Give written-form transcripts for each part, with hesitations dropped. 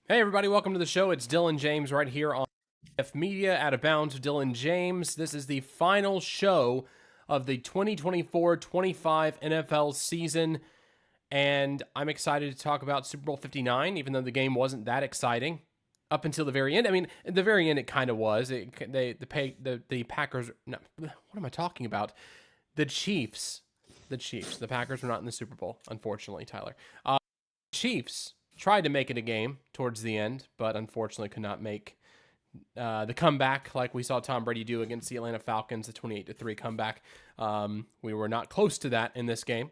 Hey everybody, welcome to the show. It's Dillon James right here on F Media, Out of Bounds with Dillon James. This is the final show of the 2024-25 NFL season, and I'm excited to talk about Super Bowl 59, even though the game wasn't that exciting up until the very end. I mean, at the very end it kind of was. The Packers. No, what am I talking about? The Chiefs. The Packers were not in the Super Bowl, unfortunately, Tyler. Chiefs tried to make it a game towards the end, but unfortunately could not make the comeback like we saw Tom Brady do against the Atlanta Falcons, the 28-3 comeback. We were not close to that in this game.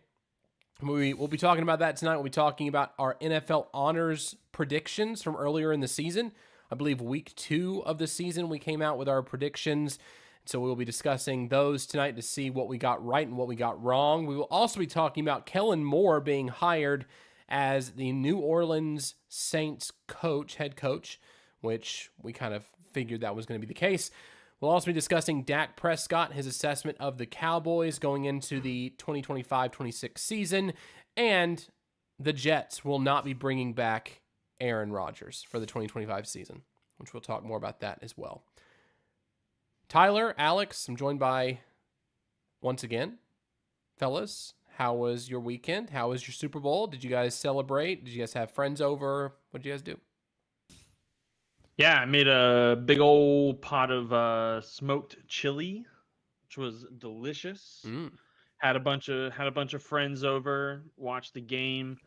We'll be talking about that tonight. We'll be talking about our NFL honors predictions from earlier in the season. I believe week 2 of the season we came out with our predictions. So we will be discussing those tonight to see what we got right and what we got wrong. We will also be talking about Kellen Moore being hired as the New Orleans Saints head coach, which we kind of figured that was going to be the case. We'll also be discussing Dak Prescott, his assessment of the Cowboys going into the 2025-26 season, and the Jets will not be bringing back Aaron Rodgers for the 2025 season, which we'll talk more about that as well. Tyler, Alex, I'm joined by, once again, fellas. How was your weekend? How was your Super Bowl? Did you guys celebrate? Did you guys have friends over? What did you guys do? Yeah, I made a big old pot of smoked chili, which was delicious. Had a bunch of friends over, watched the game.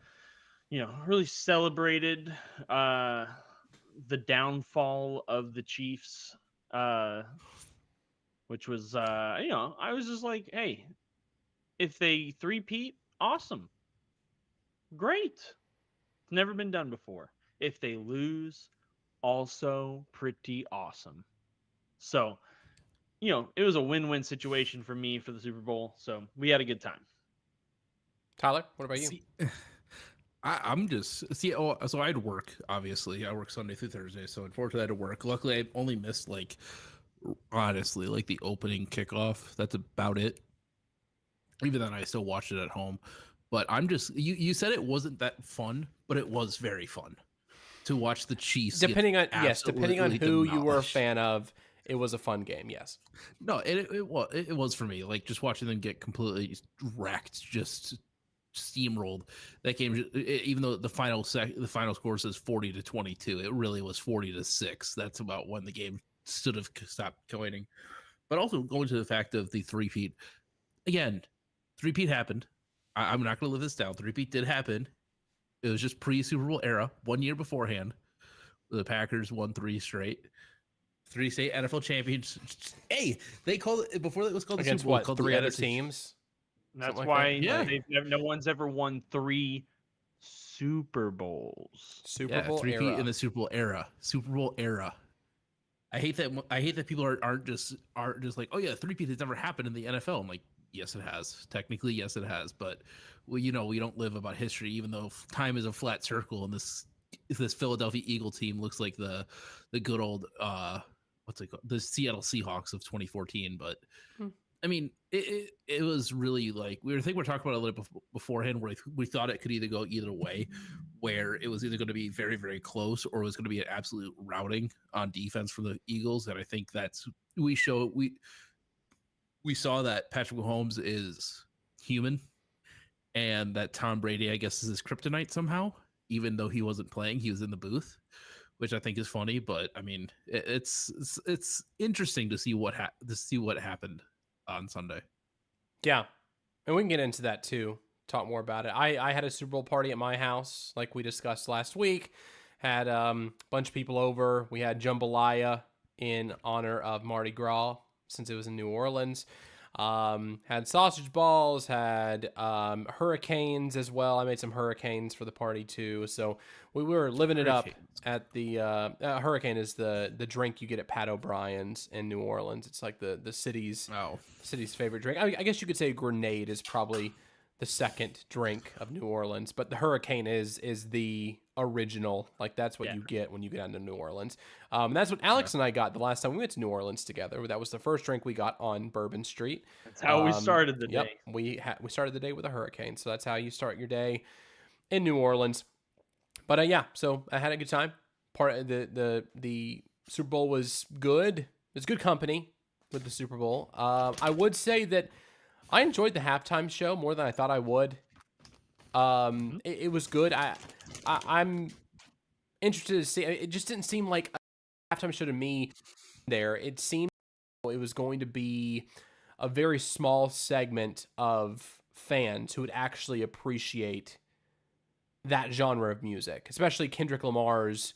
Really celebrated the downfall of the Chiefs, which was I was just like, hey, if they three-peat, awesome, great. It's never been done before. If they lose, also pretty awesome. So, it was a win-win situation for me for the Super Bowl. So we had a good time. Tyler, what about you? I'm just so I had work. Obviously, I work Sunday through Thursday, so unfortunately I had to work. Luckily, I only missed honestly the opening kickoff. That's about it. Even then, I still watched it at home. But I'm just you said it wasn't that fun, but it was very fun to watch the Chiefs. Depending on who you were a fan of, it was a fun game. Yes. No, it was for me. Like just watching them get completely wrecked, just steamrolled. That game, even though the final score says 40-22, it really was 40-6. That's about when the game should have stopped going. But also going to the fact of the three-peat again. Three-peat happened. I'm not going to live this down. Three-peat did happen. It was just pre-Super Bowl era. 1 year beforehand, the Packers won three straight NFL champions. Hey, they called it before it was called against the Super Bowl. What, called three other teams? That's why no one's ever won 3 Super Bowls. Super Bowl three-peat era. in the Super Bowl era. Super Bowl era. I hate that people aren't just like, oh yeah, three-peat has never happened in the NFL. I'm like, yes, it has. Technically, yes, it has. But we don't live about history, even though time is a flat circle, and this Philadelphia Eagle team looks like the good old what's it called, the Seattle Seahawks of 2014. But I mean, it was really like we're talking about a little bit beforehand, where we thought it could either go either way, where it was either going to be very, very close or it was going to be an absolute routing on defense for the Eagles. And I think we saw that Patrick Mahomes is human, and that Tom Brady, I guess, is his kryptonite somehow. Even though he wasn't playing, he was in the booth, which I think is funny. But I mean, it's interesting to see what happened on Sunday. Yeah, and we can get into that too. Talk more about it. I had a Super Bowl party at my house, like we discussed last week. Had a bunch of people over. We had jambalaya in honor of Mardi Gras since it was in New Orleans. Had sausage balls, had hurricanes as well. I made some hurricanes for the party too. So we were living it up at the hurricane is the drink you get at Pat O'Brien's in New Orleans. It's like the city's favorite drink. I guess you could say grenade is probably the second drink of New Orleans, but the hurricane is the original. Like that's what you get when you get down to New Orleans. That's what Alex and I got the last time we went to New Orleans together. That was the first drink we got on Bourbon Street. That's how we started the day. We started the day with a hurricane, so that's how you start your day in New Orleans. But so I had a good time. the Super Bowl was good. It was good company with the Super Bowl. I would say that I enjoyed the halftime show more than I thought I would. It was good. I'm interested to see. It just didn't seem like a halftime show to me. There, it seemed it was going to be a very small segment of fans who would actually appreciate that genre of music, especially Kendrick Lamar's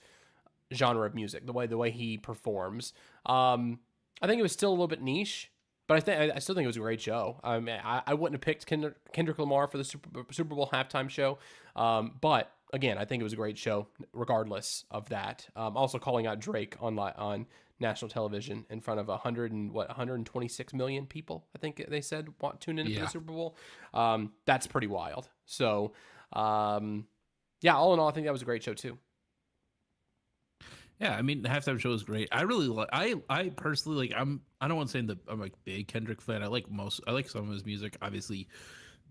genre of music, the way he performs. I think it was still a little bit niche, but I still think it was a great show. I wouldn't have picked Kendrick Lamar for the Super Bowl halftime show, but again, I think it was a great show regardless of that. Also calling out Drake on national television in front of 126 million people, I think they said, tune in for the Super Bowl. That's pretty wild. So, yeah, all in all, I think that was a great show too. Yeah, I mean, the halftime show was great. I really like. I personally like. I don't want to say I'm a big Kendrick fan. I like some of his music, obviously,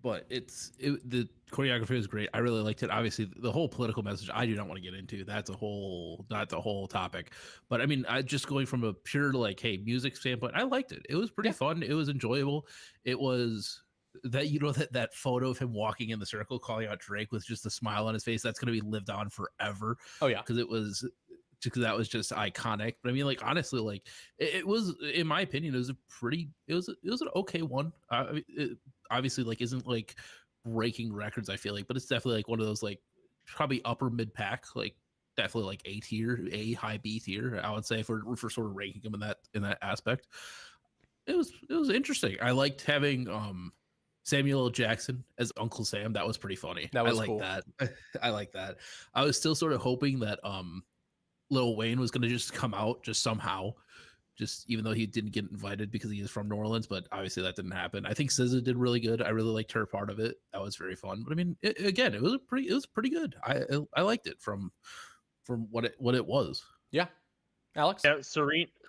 but the choreography was great. I really liked it. Obviously, the whole political message I do not want to get into. That's a whole topic. But I mean, I just going from a pure like, hey, music standpoint, I liked it. It was pretty fun. It was enjoyable. It was that that photo of him walking in the circle calling out Drake with just a smile on his face. That's going to be lived on forever. Oh yeah, because that was just iconic. But I mean, like, honestly, like it was, in my opinion, it was an okay one. It obviously like isn't like breaking records, I feel like, but it's definitely like one of those like probably upper mid pack, like definitely like A tier, A high B tier, I would say, for sort of ranking them in that aspect. It was interesting. I liked having Samuel L. Jackson as Uncle Sam. That was pretty funny. That was cool. that. I like that. I was still sort of hoping that Lil Wayne was going to just come out just somehow, just even though he didn't get invited because he is from New Orleans, but obviously that didn't happen. I think SZA did really good. I really liked her part of it. That was very fun. But I mean, it was pretty good. I liked it from what it was. Yeah. Alex?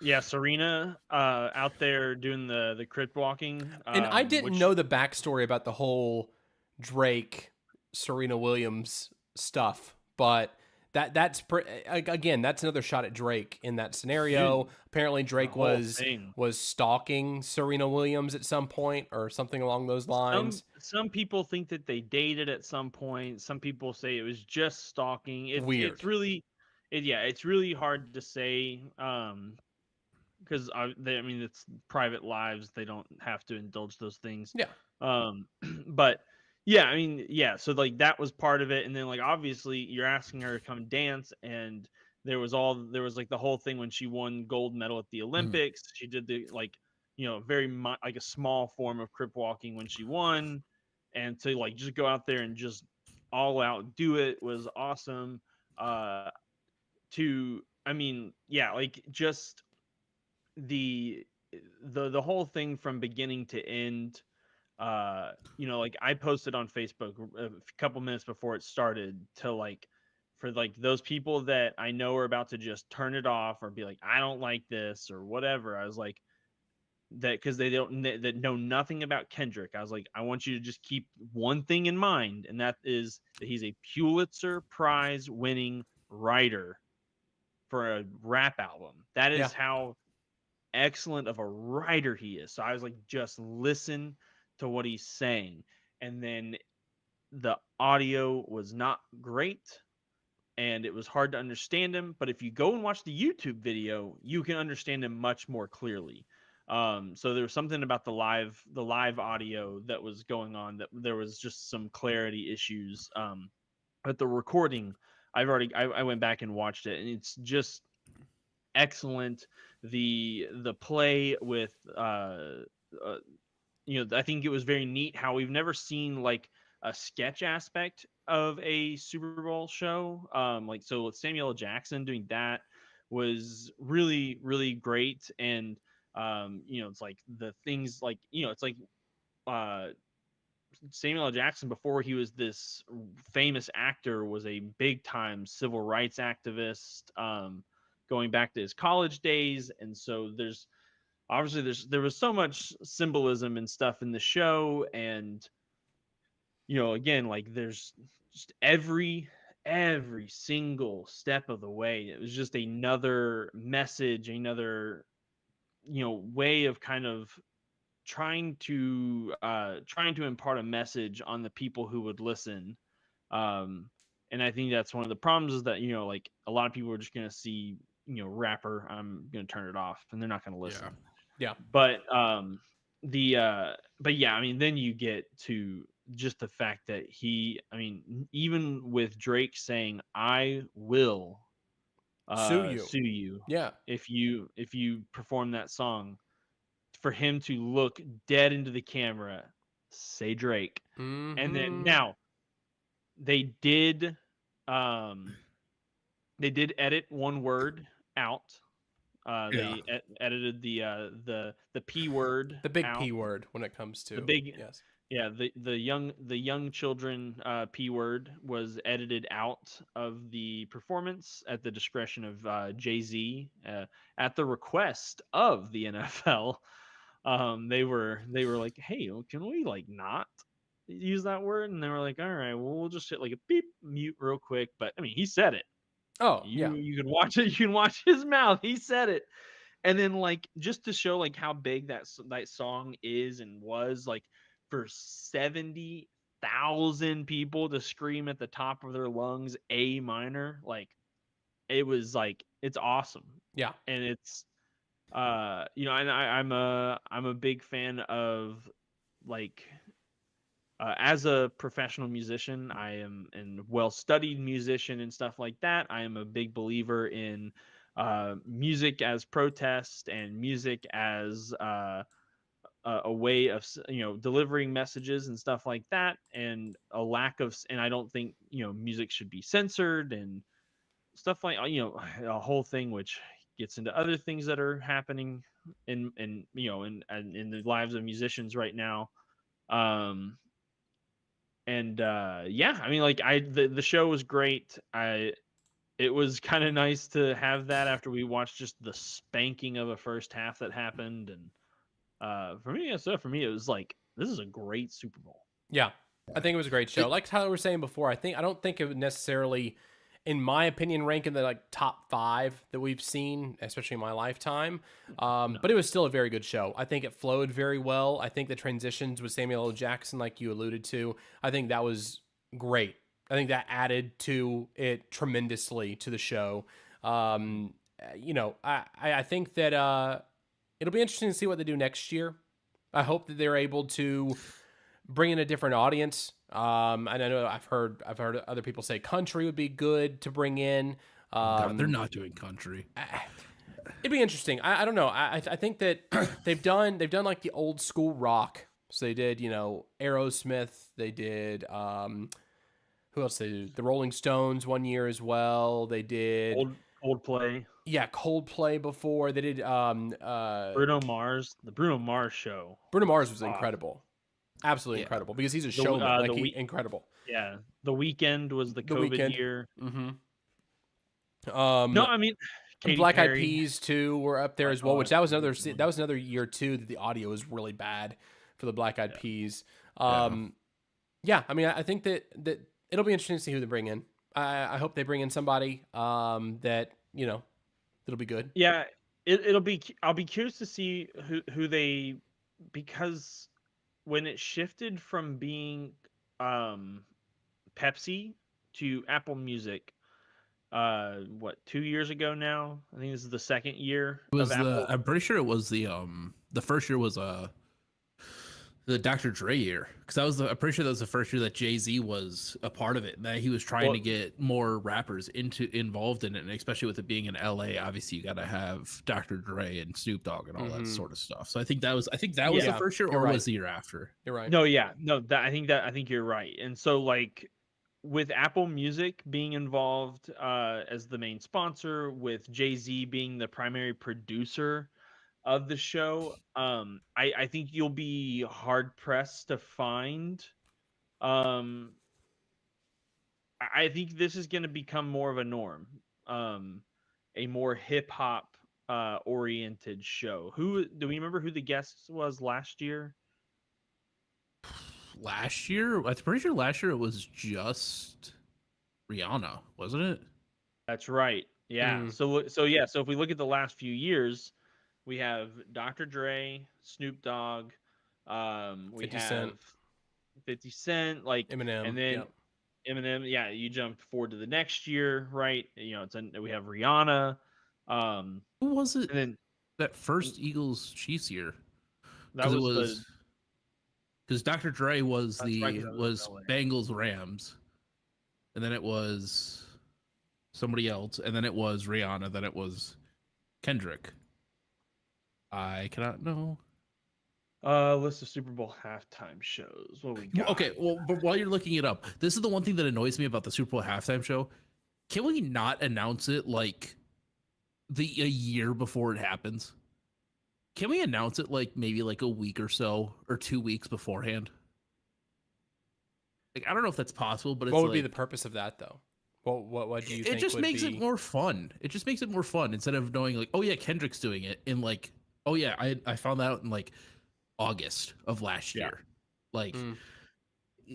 Yeah, Serena out there doing the crypt walking. And I didn't know the backstory about the whole Drake, Serena Williams stuff, but that's again, that's another shot at Drake in that scenario. Dude, apparently Drake was stalking Serena Williams at some point or something along those lines. Some people think that they dated at some point. Some people say it was just stalking. Weird. It's really it's really hard to say because I mean, it's private lives. They don't have to indulge those things. Yeah. But yeah, I mean, yeah. So like that was part of it, and then like obviously you're asking her to come dance, and there was like the whole thing when she won gold medal at the Olympics. She did the like very like a small form of crip walking when she won, and to like just go out there and just all out do it was awesome. I mean, yeah, like just the whole thing from beginning to end. Like I posted on Facebook a couple minutes before it started to like for like those people that I know are about to just turn it off or be like, I don't like this or whatever. I was like that because they that know nothing about Kendrick. I was like, I want you to just keep one thing in mind, and that is that he's a Pulitzer Prize winning writer for a rap album. That is how excellent of a writer he is. So I was like, just listen to what he's saying. And then the audio was not great and it was hard to understand him, but if you go and watch the YouTube video, you can understand him much more clearly. So there was something about the live audio that was going on that there was just some clarity issues. But the recording, I went back and watched it, and it's just excellent. The play with I think it was very neat how we've never seen like a sketch aspect of a Super Bowl show. Like so with Samuel L. Jackson doing that was really, really great. And it's like the things like it's like Samuel L. Jackson, before he was this famous actor, was a big time civil rights activist, going back to his college days. And so there was so much symbolism and stuff in the show. And, again, like there's just every every single step of the way. It was just another message, another way of kind of trying to impart a message on the people who would listen. And I think that's one of the problems is that like a lot of people are just gonna see rapper, I'm gonna turn it off, and they're not gonna listen. Yeah. But but yeah, I mean, then you get to just the fact that even with Drake saying, "I will Sue sue you. you Yeah. if you perform that song," for him to look dead into the camera, say Drake, and then now they did edit one word out. They edited the P word The big out. P word when it comes to The big yes. Yeah, the young children P word was edited out of the performance at the discretion of Jay-Z, at the request of the NFL. They were like, "Hey, can we like not use that word?" And they were like, "All right, well, we'll just hit like a beep mute real quick." But I mean, he said it. Oh, You yeah. you can watch it. You can watch his mouth. He said it. And then like just to show like how big that song is and was, like, for 70,000 people to scream at the top of their lungs A minor, like, it was like, it's awesome. Yeah. And it's and I'm a big fan of, like, as a professional musician, I am a well-studied musician and stuff like that. I am a big believer in music as protest and music as a way of delivering messages and stuff like that. And I don't think music should be censored and stuff like a whole thing which gets into other things that are happening in the lives of musicians right now. Um, and yeah, I mean, like, the show was great. It was kind of nice to have that after we watched just the spanking of a first half that happened. And for me, it was like, this is a great Super Bowl. Yeah. I think it was a great show. Like Tyler was saying before, I don't think it would necessarily, in my opinion, rank in the like top 5 that we've seen, especially in my lifetime. But it was still a very good show. I think it flowed very well. I think the transitions with Samuel L. Jackson, like you alluded to, I think that was great. I think that added to it tremendously to the show. I think that it'll be interesting to see what they do next year. I hope that they're able to bring in a different audience. And I know I've heard other people say country would be good to bring in. God, they're not doing country. It'd be interesting. I don't know. I think that they've done like the old school rock. So they did, Aerosmith. They did who else? They did the Rolling Stones one year as well. They did Coldplay. Yeah, Coldplay before. They did Bruno Mars. The Bruno Mars show. Bruno Mars was incredible. Absolutely incredible, because he's a showman. Incredible. Yeah, The Weeknd was the COVID year. Mm-hmm. No, I mean, Black Eyed Peas too were up there as well. Which that was that's another year too that the audio was really bad for the Black Eyed Peas. Yeah, I mean, I think that it'll be interesting to see who they bring in. I hope they bring in somebody that that'll be good. Yeah, it'll be. I'll be curious to see who they, because when it shifted from being Pepsi to Apple Music, 2 years ago now? I think this is the second year. I'm pretty sure it was the first year was the Dr. Dre year, because I'm pretty sure that was the first year that Jay-Z was a part of it, and that he was trying to get more rappers involved in it, and especially with it being in LA, obviously you got to have Dr. Dre and Snoop Dogg and all that sort of stuff. So I think that was the first year, or was the year after? You're right. No, yeah, no, I think you're right. And so, like, with Apple Music being involved as the main sponsor, with Jay-Z being the primary producer of the show, I think you'll be hard pressed to find. I think this is going to become more of a norm, a more hip hop oriented show. Do we remember who the guest was last year? Last year, I'm pretty sure last year it was just Rihanna, wasn't it? That's right. Yeah. So if we look at the last few years, we have Dr. Dre, Snoop Dogg, we 50 have Cent, 50 Cent, like, Eminem. and then Yep. Eminem. Yeah, you jumped forward to the next year, right? We have Rihanna, Who was it and then that first Eagles Chiefs year? that was the. Because Dr. Dre was That's right, 'cause that was in LA. Bengals Rams, and then it was somebody else, and then it was Rihanna, then it was Kendrick. I cannot know. List of Super Bowl halftime shows. What we got? Okay, well, but while you're looking it up, this is the one thing that annoys me about the Super Bowl halftime show. Can we not announce it like a year before it happens? Can we announce it like maybe like a week or so or 2 weeks beforehand? Like, I don't know if that's possible, but it's What would be the purpose of that, though? What do you think? It just would makes be... it more fun. It just makes it more fun instead of knowing like, oh yeah, Kendrick's doing it in like, oh yeah, I found that out in like August of last year. Like,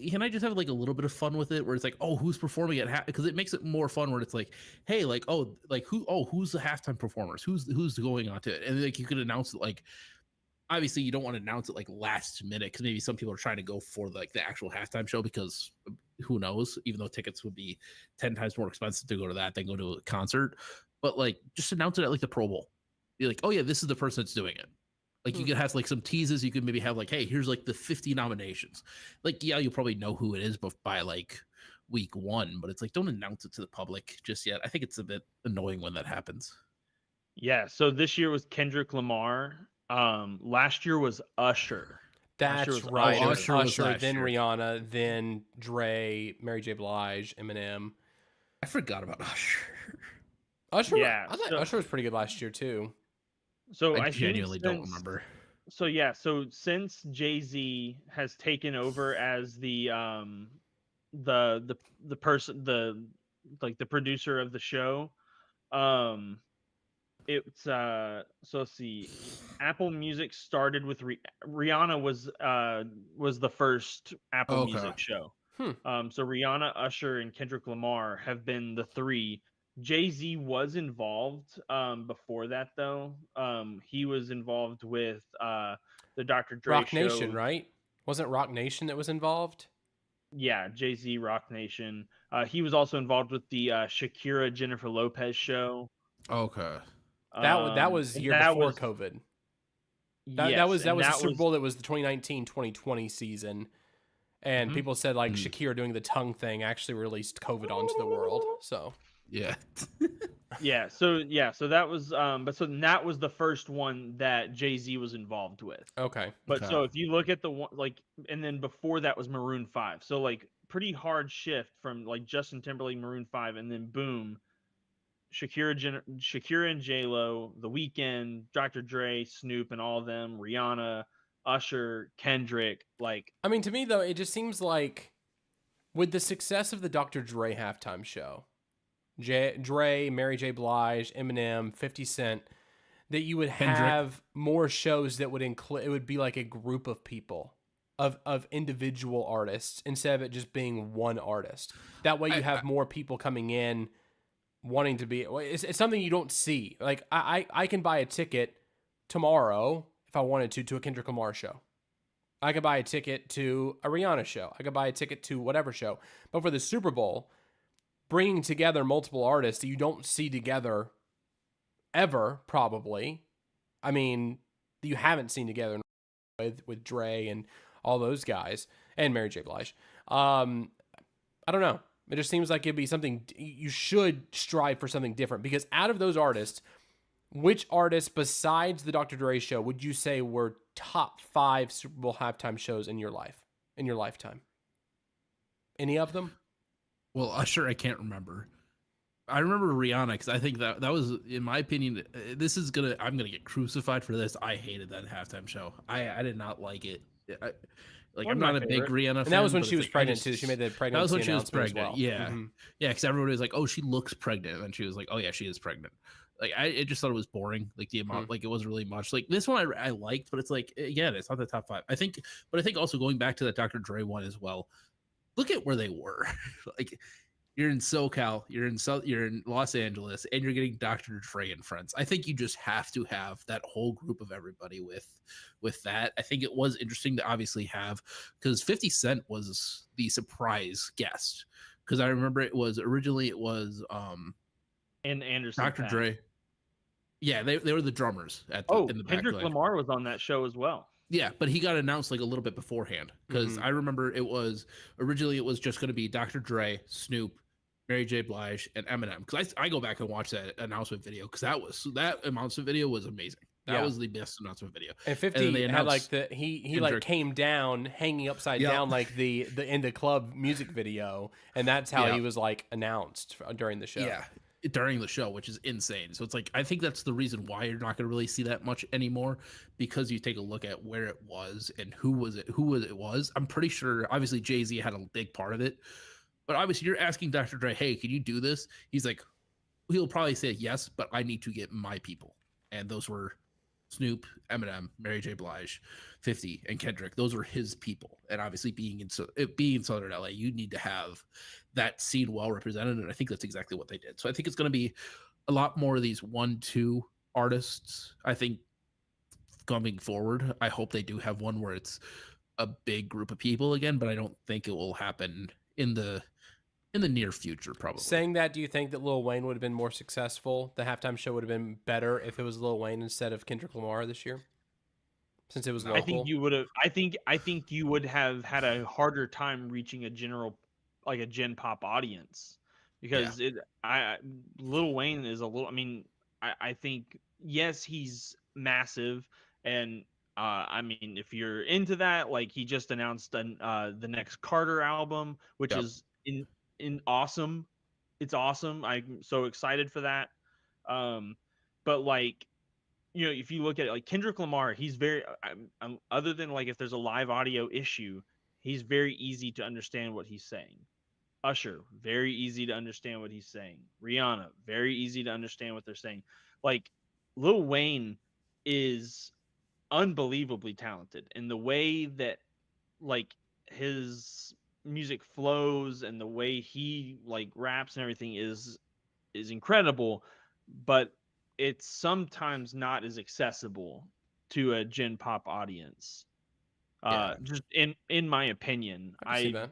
can I just have like a little bit of fun with it where it's like, oh, who's performing at because it makes it more fun where it's like, hey, like, oh, like who's the halftime performers? Who's going on to it? And like you could announce it like, obviously you don't want to announce it like last minute because maybe some people are trying to go for like the actual halftime show because who knows, even though tickets would be 10 times more expensive to go to that than go to a concert. But like just announce it at like the Pro Bowl. Be like, oh yeah, this is the person that's doing it. Like you could have like some teases. You could maybe have like, hey, here's like the 50 nominations. Like, yeah, you'll probably know who it is by like week 1, but it's like, don't announce it to the public just yet. I think it's a bit annoying when that happens. Yeah. So this year was Kendrick Lamar. Last year was Usher. That's right. Usher was Usher, last then year. Rihanna, then Dre, Mary J. Blige, Eminem. I forgot about Usher. Usher, Yeah, I thought Usher was pretty good last year too. So I genuinely don't remember. So yeah, so since Jay-Z has taken over as the person, the producer of the show, it's so let's see, Apple Music started with Rihanna was the first Apple Music show. So Rihanna, Usher, and Kendrick Lamar have been the 3. Jay-Z was involved before that though. He was involved with the Dr. Dre Rock show. Nation, right? Wasn't Rock Nation that was involved? Yeah, Jay-Z, Rock Nation. He was also involved with the Shakira Jennifer Lopez show. Okay. That was year before COVID. That was the Super Bowl that was the 2019-2020 season. And people said like Shakira doing the tongue thing actually released COVID onto the world. So yeah. So that was that was the first one that Jay-Z was involved with. Okay. But so if you look at the one like, and then before that was Maroon 5. So like pretty hard shift from like Justin Timberlake, Maroon 5, and then boom, Shakira and J-Lo, The Weeknd, Dr. Dre, Snoop, and all of them, Rihanna, Usher, Kendrick. Like, I mean, to me though, it just seems like with the success of the Dr. Dre halftime show, Dre, Mary J. Blige, Eminem, 50 Cent, that you would have more shows that would include, it would be like a group of people, of individual artists, instead of it just being one artist. That way you have more people coming in wanting to be, it's something you don't see. Like I can buy a ticket tomorrow if I wanted to a Kendrick Lamar show. I could buy a ticket to a Rihanna show. I could buy a ticket to whatever show. But for the Super Bowl, bringing together multiple artists that you don't see together ever, probably. I mean, you haven't seen together with Dre and all those guys and Mary J. Blige. I don't know. It just seems like it'd be something you should strive for, something different, because out of those artists, which artists besides the Dr. Dre show would you say were top 5 Super Bowl halftime shows in your lifetime? Any of them? Well, Usher, I can't remember. I remember Rihanna because I think that was, in my opinion, I'm gonna get crucified for this. I hated that halftime show. I did not like it. I'm not a big Rihanna fan. And that was when she was pregnant too. She made the pregnancy. That was when she was pregnant. As well. Yeah, yeah. Because everybody was like, "Oh, she looks pregnant," and she was like, "Oh yeah, she is pregnant." Like I just thought it was boring. Like the amount, like it wasn't really much. Like this one I liked, but it's like, again, it's not the top 5. I think also going back to that Dr. Dre one as well. Look at where they were. Like You're in SoCal, you're in Los Angeles, and you're getting Dr. Dre and friends. I think you just have to have that whole group of everybody with that. I think it was interesting to obviously have, because 50 Cent was the surprise guest. Because I remember it was And Anderson Dr. .Paak. Dre. Yeah, they were the drummers in the Kendrick back. Lamar was on that show as well. Yeah, but he got announced like a little bit beforehand, because I remember originally it was just going to be Dr. Dre, Snoop, Mary J. Blige, and Eminem. Because I go back and watch that announcement video, because that announcement video was amazing. That was the best announcement video. And 50 had like he like came down hanging upside down like the In the Club music video, and that's how he was like announced during the show. Yeah, during the show, which is insane. So it's like, I think that's the reason why you're not going to really see that much anymore, because you take a look at where it was and who it was. I'm pretty sure obviously Jay-Z had a big part of it, but obviously you're asking Dr. Dre, hey, can you do this? He'll probably say yes, but I need to get my people. And those were Snoop, Eminem, Mary J. Blige, 50, and Kendrick. Those were his people. And obviously being in Southern LA, you need to have that scene well represented. And I think that's exactly what they did. So I think it's going to be a lot more of these 1-2 artists. I think coming forward, I hope they do have one where it's a big group of people again, but I don't think it will happen in the near future, probably. Saying that, do you think that Lil Wayne would have been more successful? The halftime show would have been better if it was Lil Wayne instead of Kendrick Lamar this year, since it was local? I think you would have. I think you would have had a harder time reaching a Gen Pop audience, because Lil Wayne is a little. I mean, I think yes, he's massive, and I mean, if you're into that, like he just announced the next Carter album, which is in awesome. It's awesome. I'm so excited for that. But like, you know, if you look at it, like Kendrick Lamar, he's very other than like if there's a live audio issue, he's very easy to understand what he's saying. Usher, very easy to understand what he's saying. Rihanna, very easy to understand what they're saying. Like Lil Wayne is unbelievably talented, and the way that like his music flows and the way he like raps and everything is incredible, but it's sometimes not as accessible to a Gen Pop audience. Just in my opinion, I can see that.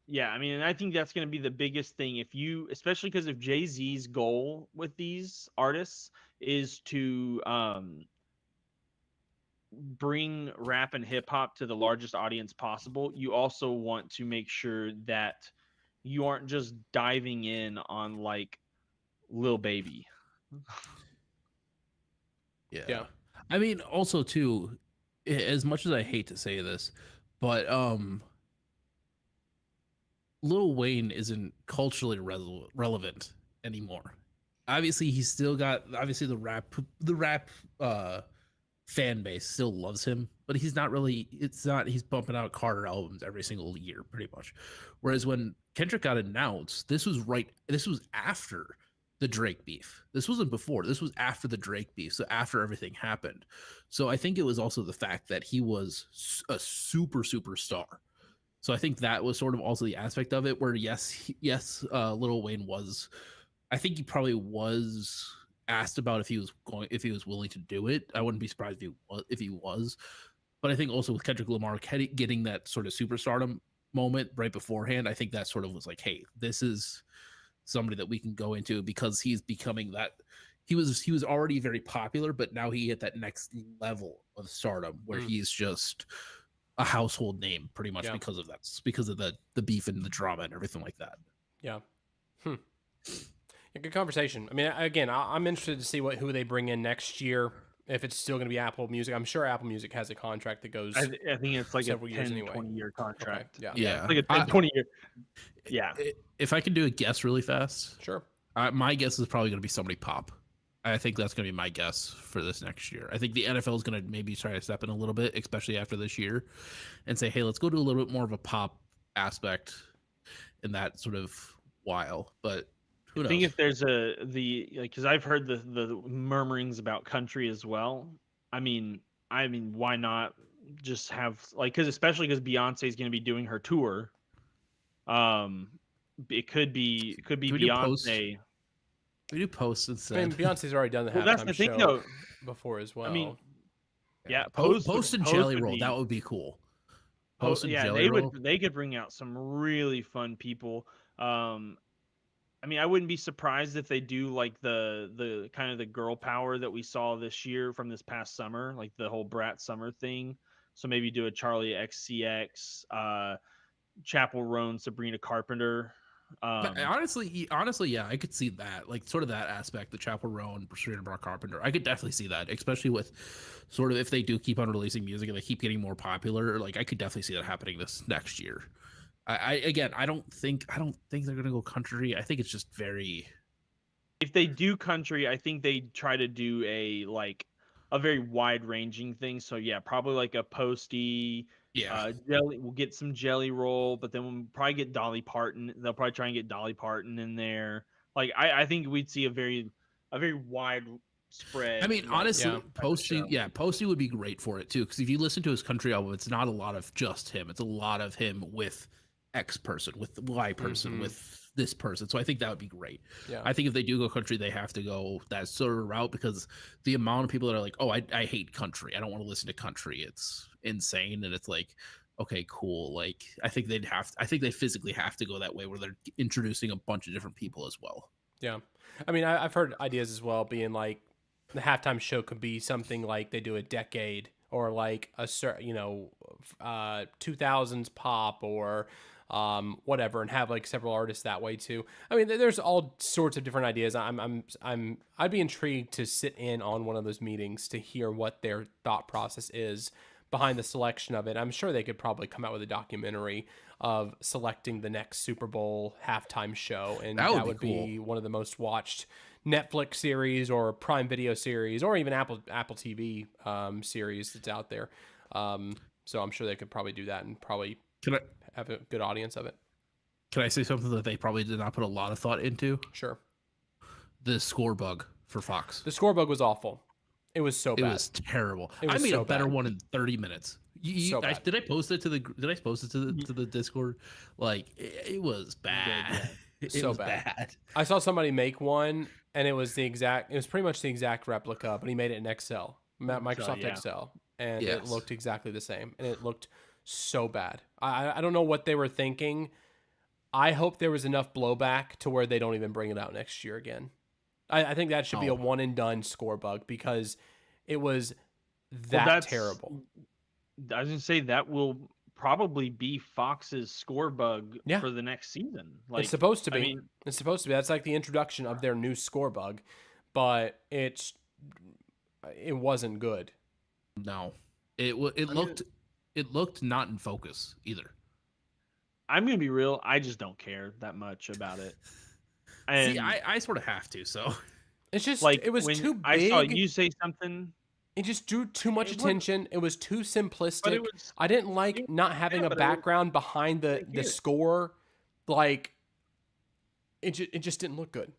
Yeah, I mean, and I think that's going to be the biggest thing, especially because if Jay-Z's goal with these artists is to bring rap and hip hop to the largest audience possible, you also want to make sure that you aren't just diving in on like Lil Baby. Yeah. I mean, also too, as much as I hate to say this, but Lil Wayne isn't culturally relevant anymore. Obviously, he's still got the rap fan base still loves him, but he's bumping out Carter albums every single year pretty much. Whereas when Kendrick got announced, this was after the Drake beef. This wasn't before. This was after the Drake beef. So after everything happened. So I think it was also the fact that he was a superstar. So I think that was sort of also the aspect of it where yes, Lil Wayne was, I think he probably was asked about if he was willing to do it. I wouldn't be surprised if he was. But I think also with Kendrick Lamar getting that sort of superstardom moment right beforehand, I think that sort of was like, hey, this is somebody that we can go into, because he's becoming that. He was already very popular, but now he hit that next level of stardom where he's just a household name pretty much because of that, because of the beef and the drama and everything like that. Yeah. A good conversation. I mean, again, I'm interested to see who they bring in next year. If it's still going to be Apple Music, I'm sure Apple Music has a contract that goes. I think it's like a 10, years anyway. 20-year contract. Okay. Yeah. Like a 10, 20-year. Yeah. If I can do a guess really fast, sure. My guess is probably going to be somebody pop. I think that's going to be my guess for this next year. I think the NFL is going to maybe try to step in a little bit, especially after this year, and say, hey, let's go to a little bit more of a pop aspect in that sort of while. But who knows? I think if there's because I've heard the murmurings about country as well. I mean, why not just have especially because Beyonce is going to be doing her tour. It could be Can we do post? Beyonce. We do posts I instead. mean, Beyonce's already done the Well, that's halftime the thing, show though. before as well. I mean, yeah, Post and Jelly would Roll. be- That would be cool. Post and yeah, Jelly Roll. they could bring out some really fun people. I mean, I wouldn't be surprised if they do like the kind of the girl power that we saw this year from this past summer, like the whole Brat Summer thing. So maybe do a Charlie XCX, Chapel Roan, Sabrina Carpenter. But honestly, yeah, I could see that, like sort of that aspect, the Chapel Row and Sabrina Carpenter. I could definitely see that, especially with sort of if they do keep on releasing music and they keep getting more popular. Like I could definitely see that happening this next year. I don't think they're gonna go country. I think it's just very. If they do country, I think they try to do a very wide ranging thing. So yeah, probably like a Posty. Yeah. Jelly. We'll get some Jelly Roll, but then we'll probably get Dolly Parton. They'll probably try and get Dolly Parton in there. Like I think we'd see a very wide spread. I mean, honestly, yeah, Posty would be great for it too. Because if you listen to his country album, it's not a lot of just him. It's a lot of him with X person, with Y person, with this person. So I think that would be great. Yeah. I think if they do go country, they have to go that sort of route because the amount of people that are like, oh, I hate country. I don't want to listen to country. It's insane. And it's like, okay, cool. Like I think they physically have to go that way where they're introducing a bunch of different people as well. Yeah. I mean, I've heard ideas as well being like the halftime show could be something like they do a decade or like a certain, 2000s pop or whatever, and have like several artists that way too. I mean, there's all sorts of different ideas. I'd be intrigued to sit in on one of those meetings to hear what their thought process is behind the selection of it. I'm sure they could probably come out with a documentary of selecting the next Super Bowl halftime show, and that would be one of the most watched Netflix series or Prime Video series or even Apple TV series that's out there. So I'm sure they could probably do that and probably have a good audience of it. Can I say something that they probably did not put a lot of thought into? Sure. The score bug for Fox. The score bug was awful. It was so bad. It was terrible. I made a better one in 30 minutes. Did I post it to the Discord? Like it was bad. It was bad. I saw somebody make one and it was pretty much the exact replica, but he made it in Excel, Microsoft Excel, and it looked exactly the same, and it looked so bad. I don't know what they were thinking. I hope there was enough blowback to where they don't even bring it out next year again. I think that should be a one and done score bug because it was terrible. I was gonna say that will probably be Fox's score bug for the next season. Like, it's supposed to be. It's supposed to be. That's like the introduction of their new score bug, but it wasn't good. No, it looked not in focus either. I'm gonna be real. I just don't care that much about it. And see, I sort of have to. So it's just like it was too big. I saw you say something. It just drew too much attention. It was too simplistic. I didn't like not having a background behind the score. Like it just didn't look good.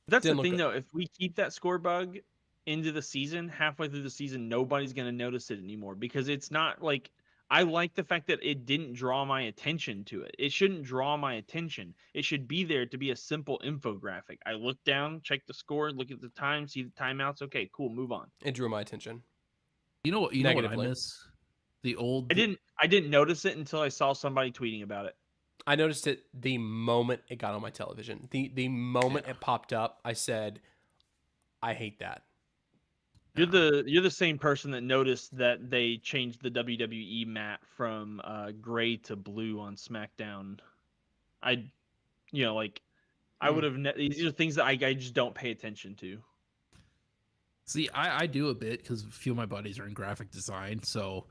That's the thing, though. If we keep that score bug into the season, halfway through the season, nobody's going to notice it anymore because it's not like I like the fact that it didn't draw my attention to it. It shouldn't draw my attention. It should be there to be a simple infographic. I look down, check the score, look at the time, see the timeouts. Okay, cool, move on. It drew my attention. You know what I miss? The old. I didn't notice it until I saw somebody tweeting about it. I noticed it the moment it got on my television. The moment it popped up, I said, I hate that. You're the same person that noticed that they changed the WWE mat from gray to blue on SmackDown. I would have. These are things that I just don't pay attention to. See, I do a bit because a few of my buddies are in graphic design, so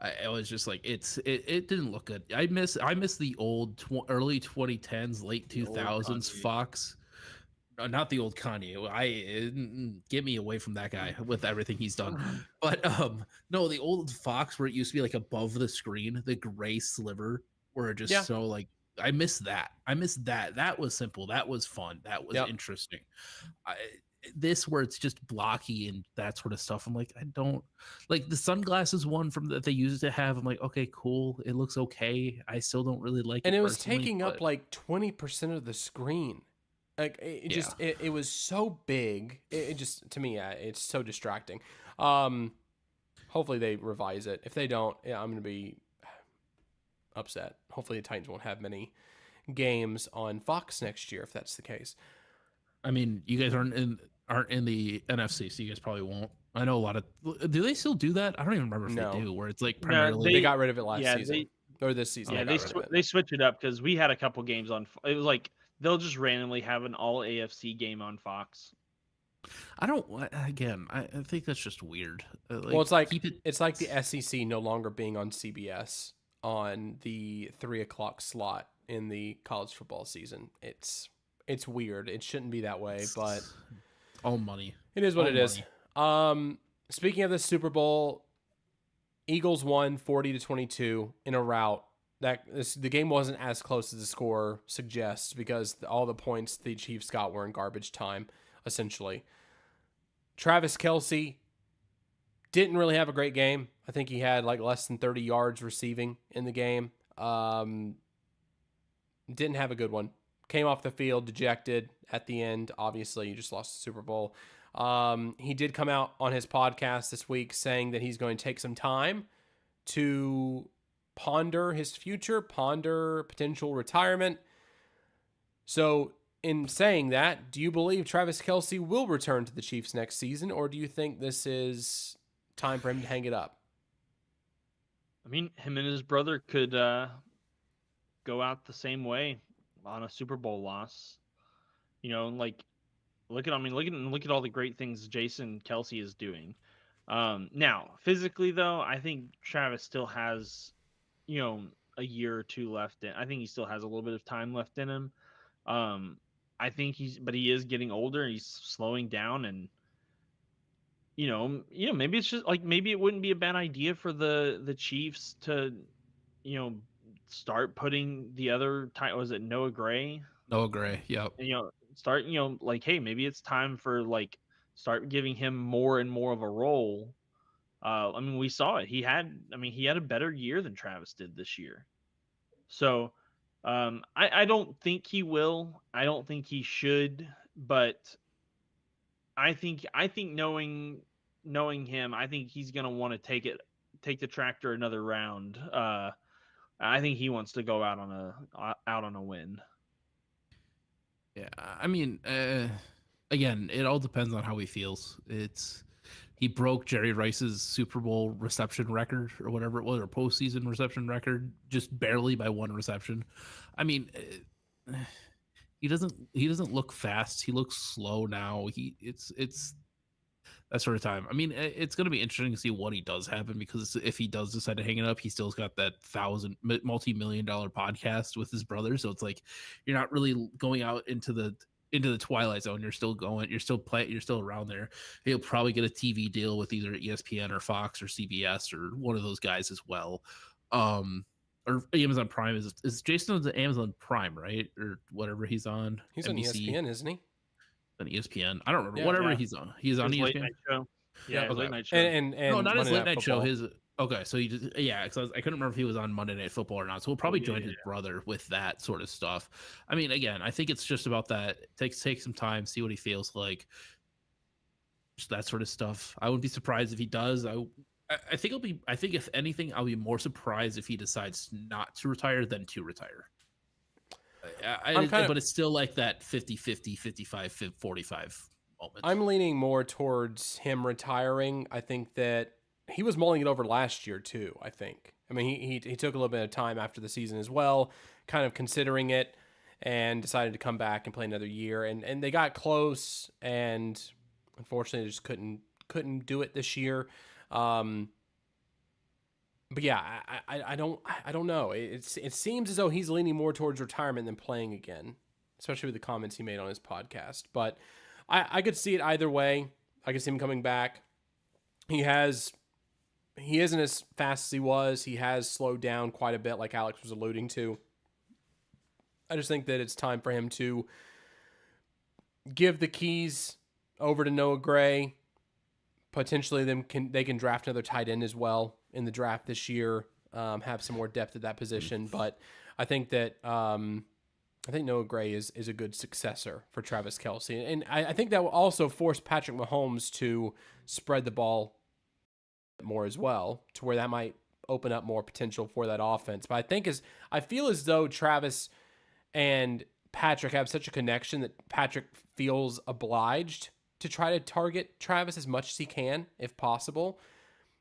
I was just like, it didn't look good. I miss the old early 2010s, late 2000s Fox. Not the old Kanye. Get me away from that guy with everything he's done. But no, the old Fox where it used to be like above the screen, the gray sliver, where it just so like I miss that. That was simple. That was fun. That was interesting. this where it's just blocky and that sort of stuff. I'm like, I don't like the sunglasses one from that they used to have. I'm like, okay, cool. It looks okay. I still don't really like And it it was personally, taking up but like 20% of the screen. Like it yeah. just it was so big. It just to me, it's so distracting. Hopefully they revise it. If they don't, yeah, I'm gonna be upset. Hopefully the Titans won't have many games on Fox next year if that's the case. I mean, you guys aren't in the NFC, so you guys probably won't. I know a lot of. Do they still do that? I don't even remember if No. they do. Where it's like No, primarily They got rid of it last yeah, season or this season. yeah, they got rid of it. they switch it up because we had a couple games on. It was like they'll just randomly have an all AFC game on Fox. I don't. Again, I think that's just weird. Well, it's like keep it. it's like the SEC no longer being on CBS on the 3:00 slot in the college football season. It's weird. It shouldn't be that way, but All money. it is what All it is. Speaking of the Super Bowl, Eagles won 40-22 in a rout. The game wasn't as close as the score suggests because all the points the Chiefs got were in garbage time, essentially. Travis Kelce didn't really have a great game. I think he had like less than 30 yards receiving in the game. Didn't have a good one. Came off the field dejected at the end. Obviously, you just lost the Super Bowl. He did come out on his podcast this week saying that he's going to take some time to ponder his future, ponder potential retirement. So, in saying that, do you believe Travis Kelce will return to the Chiefs next season, or do you think this is time for him to hang it up? I mean, him and his brother could go out the same way on a Super Bowl loss. You know, like look at all the great things Jason Kelsey is doing. Now, physically though, I think Travis still has, you know, a year or two left in. I think he still has a little bit of time left in him. I think he is getting older and he's slowing down, and maybe it's just like maybe it wouldn't be a bad idea for the Chiefs to, start putting the other tight. Was it Noah Gray? Noah Gray. Yep. And, start like, hey, maybe it's time for like start giving him more and more of a role. I mean, we saw it. He had a better year than Travis did this year. So, I don't think he will. I don't think he should. But I think knowing him, I think he's gonna want to take the tractor another round. I think he wants to go out on a win. Yeah, I mean, again, it all depends on how he feels. He broke Jerry Rice's Super Bowl reception record or whatever it was, or postseason reception record, just barely by one reception. I mean, he doesn't look fast. He looks slow now. It's that sort of time. I mean, it's going to be interesting to see what he does happen, because if he does decide to hang it up, he still's got that multi-million-dollar podcast with his brother. So it's like you're not really going out into the twilight zone. You're still around there. He'll probably get a TV deal with either ESPN or Fox or CBS or one of those guys as well. Or Amazon Prime. Is Jason on the Amazon Prime, right? Or whatever he's on. He's NBC. on ESPN, isn't he? On ESPN. I don't remember. Yeah, whatever yeah. he's on. He's on His ESPN. late night show. Yeah, his okay. late night show. And No, not his Monday late night show. Football. Okay, so because I couldn't remember if he was on Monday Night Football or not. So we'll probably join his yeah. brother with that sort of stuff. I mean, again, I think it's just about that. Take some time, see what he feels like, just that sort of stuff. I wouldn't be surprised if he does. I think if anything, I'll be more surprised if he decides not to retire than to retire. But it's still like that 50-50, 55-45 moment. I'm leaning more towards him retiring. I think that he was mulling it over last year too, I think. I mean, he took a little bit of time after the season as well, kind of considering it, and decided to come back and play another year. And they got close, and unfortunately, they just couldn't do it this year. But yeah, I don't know. It seems as though he's leaning more towards retirement than playing again, especially with the comments he made on his podcast. But I could see it either way. I could see him coming back. He isn't as fast as he was. He has slowed down quite a bit, like Alex was alluding to. I just think that it's time for him to give the keys over to Noah Gray. Potentially, they can draft another tight end as well in the draft this year. Have some more depth at that position, but I think that I think Noah Gray is a good successor for Travis Kelce, and I think that will also force Patrick Mahomes to spread the ball more as well, to where that might open up more potential for that offense. But I feel as though Travis and Patrick have such a connection that Patrick feels obliged to try to target Travis as much as he can, if possible,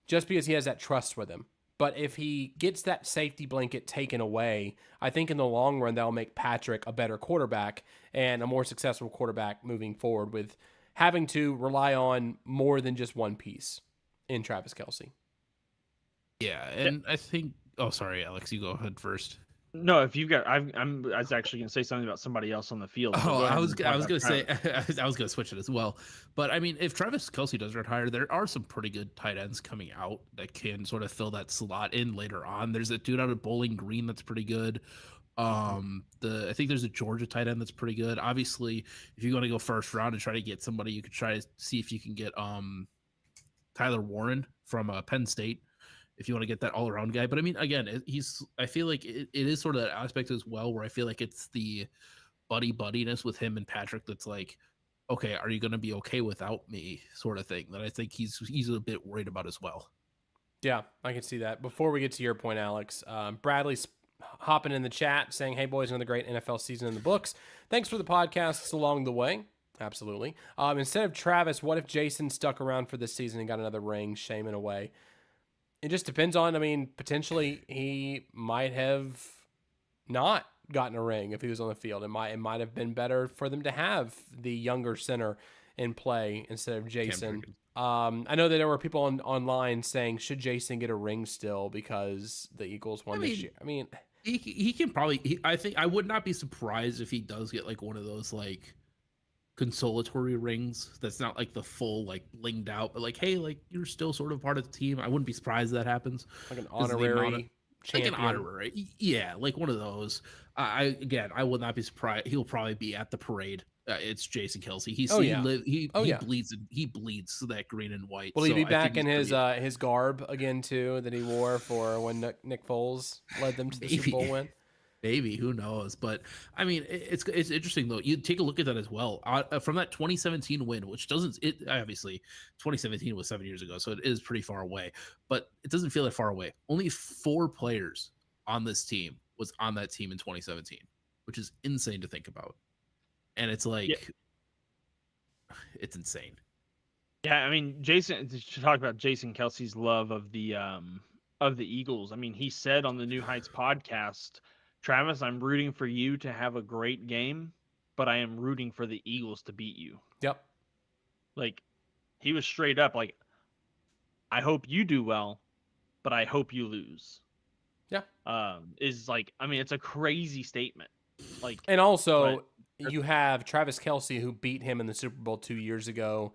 just because he has that trust with him. But if he gets that safety blanket taken away, I think in the long run, that'll make Patrick a better quarterback and a more successful quarterback moving forward, with having to rely on more than just one piece in Travis Kelce. Yeah, and I think. Oh, sorry, Alex. You go ahead first. No, if you've got, I was actually going to say something about somebody else on the field. Oh, I was going to say, I was going to switch it as well. But I mean, if Travis Kelce does retire, there are some pretty good tight ends coming out that can sort of fill that slot in later on. There's a dude out of Bowling Green that's pretty good. I think there's a Georgia tight end that's pretty good. Obviously, if you're going to go first round and try to get somebody, you could try to see if you can get Tyler Warren from Penn State, if you want to get that all-around guy. But I mean, again, I feel like it is sort of that aspect as well, where I feel like it's the buddiness with him and Patrick that's like, okay, are you going to be okay without me, sort of thing, that I think he's a bit worried about as well. Yeah, I can see that. Before we get to your point, Alex, Bradley's hopping in the chat saying, hey, boys, another great NFL season in the books. Thanks for the podcasts along the way. Absolutely. Instead of Travis, what if Jason stuck around for this season and got another ring? Shame in a way. It just depends on, I mean, potentially he might have not gotten a ring if he was on the field. It might have been better for them to have the younger center in play instead of Jason. I know that there were people online saying, should Jason get a ring still because the Eagles won this year? I mean, he can probably, I think I would not be surprised if he does get like one of those like consolatory rings that's not like the full like blinged out, but like, hey, like you're still sort of part of the team. I wouldn't be surprised that happens. Like an honorary champion. Like an honorary, yeah, like one of those. I will not be surprised. He'll probably be at the parade. It's Jason Kelce. He bleeds that green and white. Will he be back in his garb again too that he wore for when Nick Foles led them to the Super Bowl win? Maybe, who knows? But I mean, it's interesting though. You take a look at that as well from that 2017 win, which obviously 2017 was 7 years ago, so it is pretty far away. But it doesn't feel that far away. Only 4 players on this team was on that team in 2017, which is insane to think about. And it's like, it's insane. Yeah, I mean, Jason. To talk about Jason Kelce's love of the Eagles. I mean, he said on the New Heights podcast, Travis, I'm rooting for you to have a great game, but I am rooting for the Eagles to beat you. Yep. Like, he was straight up like, I hope you do well, but I hope you lose. Yeah. Is like, I mean, it's a crazy statement. Like, and also you have Travis Kelce, who beat him in the Super Bowl 2 years ago.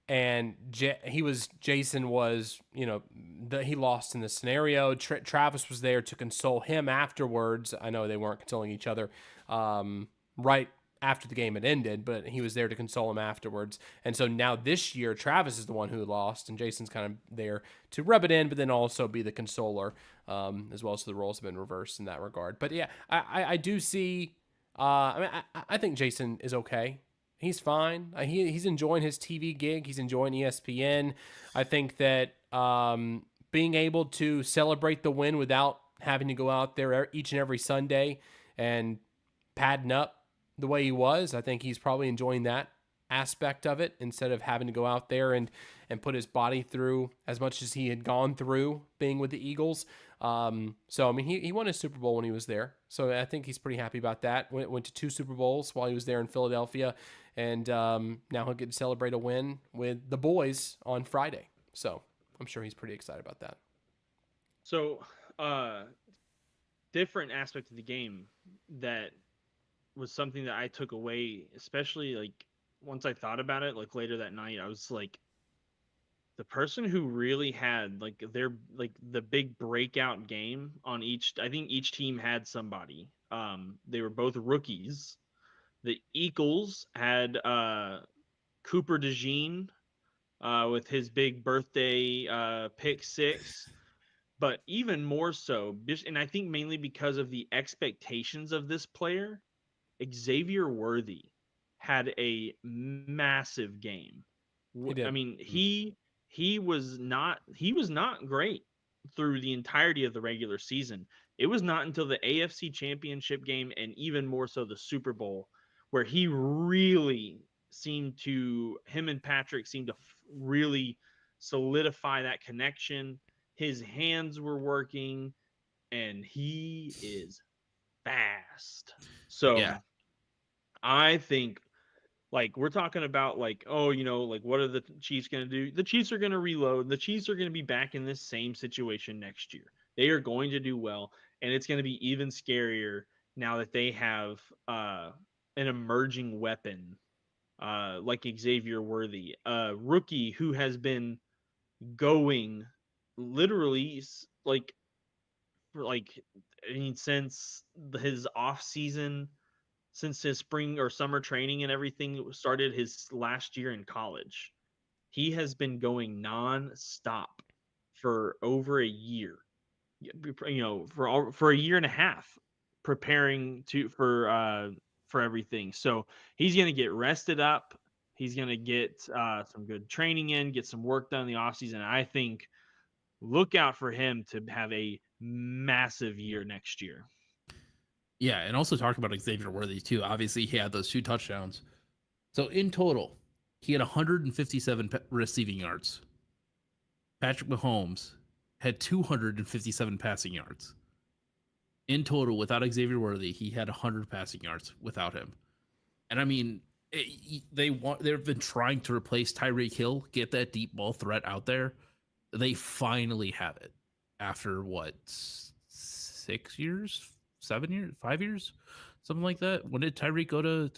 And Jason was, he lost in the scenario. Travis was there to console him afterwards. I know they weren't consoling each other right after the game had ended, but he was there to console him afterwards. And so now this year, Travis is the one who lost, and Jason's kind of there to rub it in, but then also be the consoler as well. So the roles have been reversed in that regard. But yeah, I do see. I think Jason is okay. He's fine. He's enjoying his TV gig. He's enjoying ESPN. I think that being able to celebrate the win without having to go out there each and every Sunday and padding up the way he was, I think he's probably enjoying that aspect of it instead of having to go out there and put his body through as much as he had gone through being with the Eagles. So, I mean, he won a Super Bowl when he was there. So I think he's pretty happy about that. Went to 2 Super Bowls while he was there in Philadelphia. And now he'll get to celebrate a win with the boys on Friday. So I'm sure he's pretty excited about that. So, different aspect of the game that was something that I took away, especially like once I thought about it, like later that night, I was like, the person who really had like the big breakout game on I think each team had somebody. They were both rookies. The Eagles had Cooper DeJean with his big birthday pick six. But even more so, and I think mainly because of the expectations of this player, Xavier Worthy had a massive game. He I did. mean, he was not great through the entirety of the regular season. It was not until the AFC Championship game and even more so the Super Bowl where he really him and Patrick seemed to really solidify that connection. His hands were working and he is fast. So Yeah. I think like we're talking about like, oh, like what are the Chiefs going to do? The Chiefs are going to reload. The Chiefs are going to be back in this same situation next year. They are going to do well, and it's going to be even scarier now that they have an emerging weapon like Xavier Worthy, a rookie who has been going literally like for like I mean since his off season, since his spring or summer training and everything started his last year in college. He has been going non-stop for over a year. For a year and a half preparing for everything. So he's going to get rested up. He's going to get some good training in, get some work done in the offseason. I think look out for him to have a massive year next year. Yeah, and also talk about Xavier Worthy too. Obviously, he had those 2 touchdowns. So in total, he had 157 receiving yards. Patrick Mahomes had 257 passing yards. In total, without Xavier Worthy, he had 100 passing yards without him. And I mean, they've been trying to replace Tyreek Hill, get that deep ball threat out there. They finally have it after what 6 years, 7 years, 5 years, something like that. When did Tyreek go to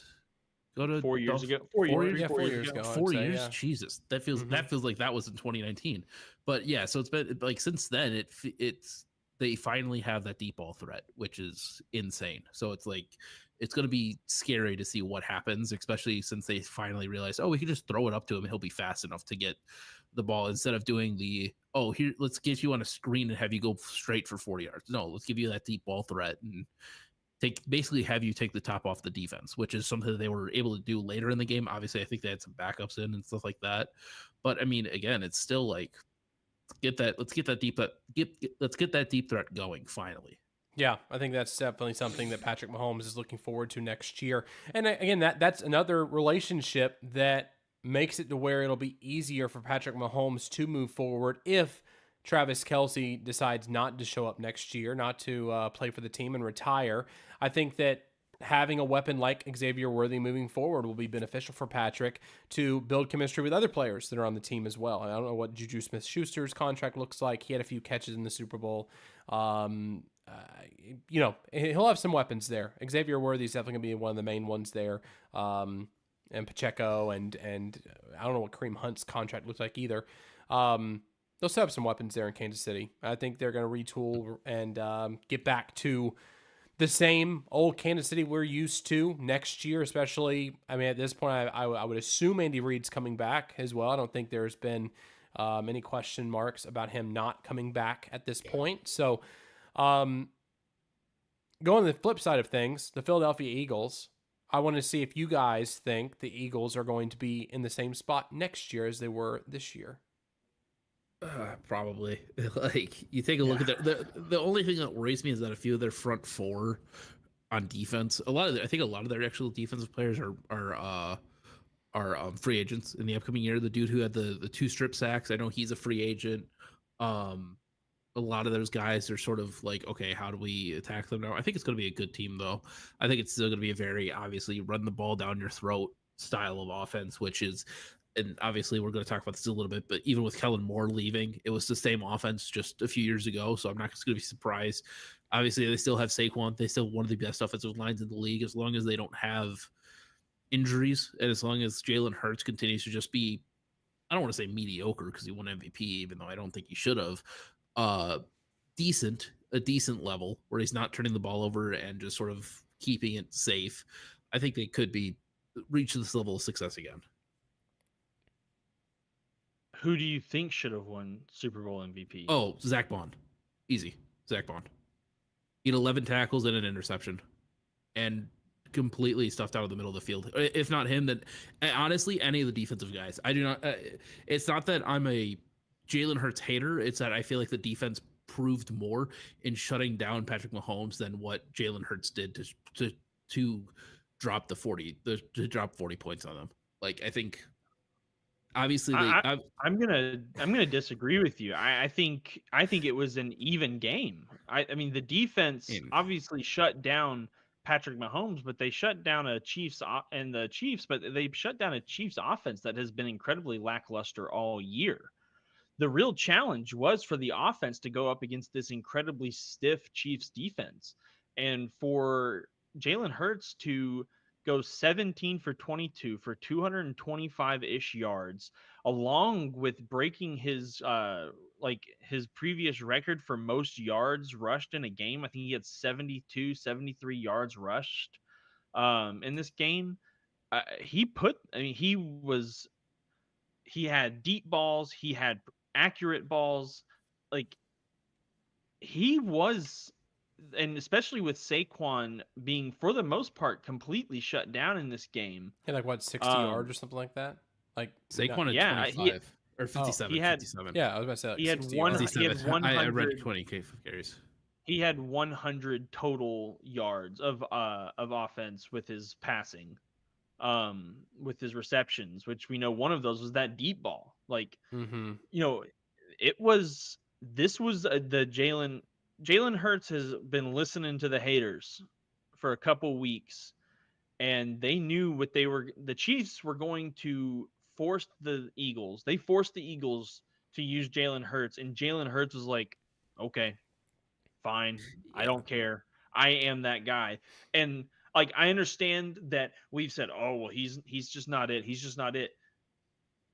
4 years ago? 4 years? Yeah, 4 years ago. I'd 4 say, years, yeah. Jesus, that feels like that was in 2019. But yeah, so it's been like since then. It's they finally have that deep ball threat, which is insane. So it's like it's going to be scary to see what happens, especially since they finally realized, oh, we can just throw it up to him. He'll be fast enough to get the ball instead of doing here, let's get you on a screen and have you go straight for 40 yards. No, let's give you that deep ball threat and basically have you take the top off the defense, which is something that they were able to do later in the game. Obviously, I think they had some backups in and stuff like that. But I mean, again, it's still like let's get that deep threat going finally. Yeah, I think that's definitely something that Patrick Mahomes is looking forward to next year. And again, that's another relationship that makes it to where it'll be easier for Patrick Mahomes to move forward if Travis Kelce decides not to show up next year, not to play for the team and retire. I think that having a weapon like Xavier Worthy moving forward will be beneficial for Patrick to build chemistry with other players that are on the team as well. I don't know what Juju Smith-Schuster's contract looks like. He had a few catches in the Super Bowl. He'll have some weapons there. Xavier Worthy is definitely going to be one of the main ones there. And Pacheco and I don't know what Kareem Hunt's contract looks like either. They'll still have some weapons there in Kansas City. I think they're going to retool and get back to the same old Kansas City we're used to next year, especially. I mean, at this point, I would assume Andy Reid's coming back as well. I don't think there's been any question marks about him not coming back at this point. So, going to the flip side of things, the Philadelphia Eagles, I want to see if you guys think the Eagles are going to be in the same spot next year as they were this year. Probably. Like you take a look at the only thing that worries me is that a few of their front four on defense, I think a lot of their actual defensive players are free agents in the upcoming year. The dude who had the 2 strip sacks, I know he's a free agent. A lot of those guys are sort of like, okay, how do we attack them now? I think it's going to be a good team, though. I think it's still going to be a very obviously run the ball down your throat style of offense, which is, and obviously we're going to talk about this a little bit, but even with Kellen Moore leaving, it was the same offense just a few years ago. So I'm not going to be surprised. Obviously, they still have Saquon. They still have one of the best offensive lines in the league, as long as they don't have injuries and as long as Jalen Hurts continues to just be, I don't want to say mediocre because he won MVP, even though I don't think he should have. A decent level where he's not turning the ball over and just sort of keeping it safe. I think they could reach this level of success again. Who do you think should have won Super Bowl MVP? Oh, Zach Bond. Easy. Zach Bond. He had 11 tackles and an interception. And completely stuffed out of the middle of the field. If not him, then honestly, any of the defensive guys. I do not. It's not that I'm a Jalen Hurts hater. It's that I feel like the defense proved more in shutting down Patrick Mahomes than what Jalen Hurts did to drop to drop 40 points on them. Like, I think obviously I'm gonna disagree with you. I think it was an even game. I mean the defense obviously shut down Patrick Mahomes, but they shut down but they shut down a Chiefs offense that has been incredibly lackluster all year. The real challenge was for the offense to go up against this incredibly stiff Chiefs defense, and for Jalen Hurts to go 17 for 22 for 225-ish yards, along with breaking his his previous record for most yards rushed in a game. I think he had 73 yards rushed in this game. He had deep balls, he had accurate balls, like he was, and especially with Saquon being for the most part completely shut down in this game. He had like what 60 yards or something like that. Like Saquon had 25 or 57. 57. Yeah, I was about to say like he had 100. I read 20 carries. He had 100 total yards of offense with his passing, with his receptions, which we know one of those was that deep ball. Like, this was the Jalen Hurts has been listening to the haters for a couple weeks, and they knew the Chiefs were going to force the Eagles. They forced the Eagles to use Jalen Hurts, and Jalen Hurts was like, okay, fine. I don't care. I am that guy. And like, I understand that we've said, oh, well, he's just not it. He's just not it.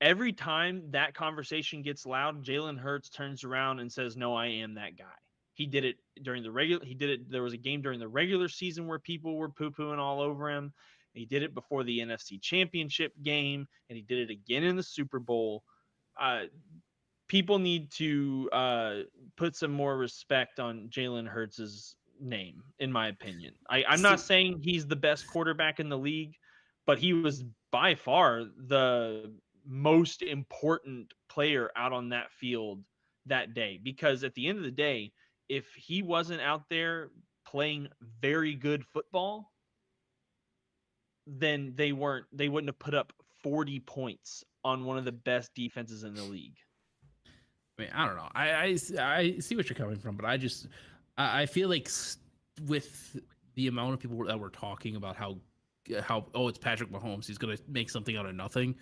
Every time that conversation gets loud, Jalen Hurts turns around and says, no, I am that guy. He did it during there was a game during the regular season where people were poo-pooing all over him. He did it before the NFC Championship game, and he did it again in the Super Bowl. People need to put some more respect on Jalen Hurts' name, in my opinion. I'm not saying he's the best quarterback in the league, but he was by far the most important player out on that field that day. Because at the end of the day, if he wasn't out there playing very good football, then they wouldn't have put up 40 points on one of the best defenses in the league. I mean, I don't know. I see what you're coming from, but I feel like with the amount of people that were talking about how it's Patrick Mahomes, he's going to make something out of nothing.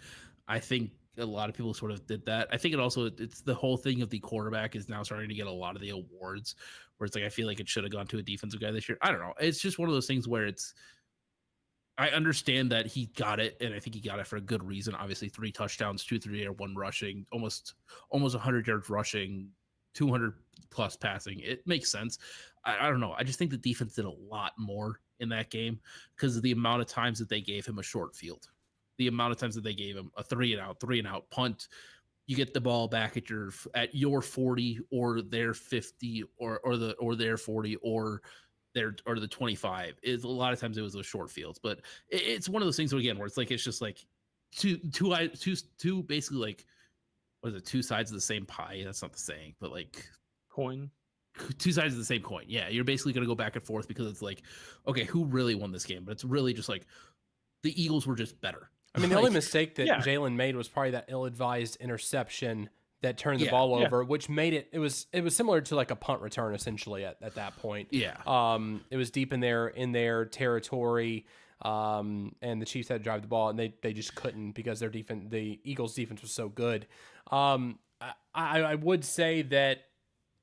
I think a lot of people sort of did that. I think it's the whole thing of the quarterback is now starting to get a lot of the awards where it's like, I feel like it should have gone to a defensive guy this year. I don't know. It's just one of those things where I understand that he got it, and I think he got it for a good reason. Obviously, 3 touchdowns, 2 through the air, 1 rushing, almost 100 yards rushing, 200 plus passing. It makes sense. I don't know. I just think the defense did a lot more in that game because of the amount of times that they gave him a short field, the amount of times that they gave him a 3-and-out punt. You get the ball back at your 40 or their 50 or their 40 or the 25. Is a lot of times it was those short fields, but it's one of those things again where it's just like two basically, like, what is it, 2 sides of the same pie? That's not the saying, but like coin. 2 sides of the same coin. Yeah, you're basically going to go back and forth because it's like, okay, who really won this game? But it's really just like the Eagles were just better. I mean, the only mistake that Jalen made was probably that ill-advised interception that turned the ball over, which made it was similar to like a punt return essentially at that point. Yeah. It was deep in their territory, and the Chiefs had to drive the ball, and they just couldn't because the Eagles' defense was so good. I would say that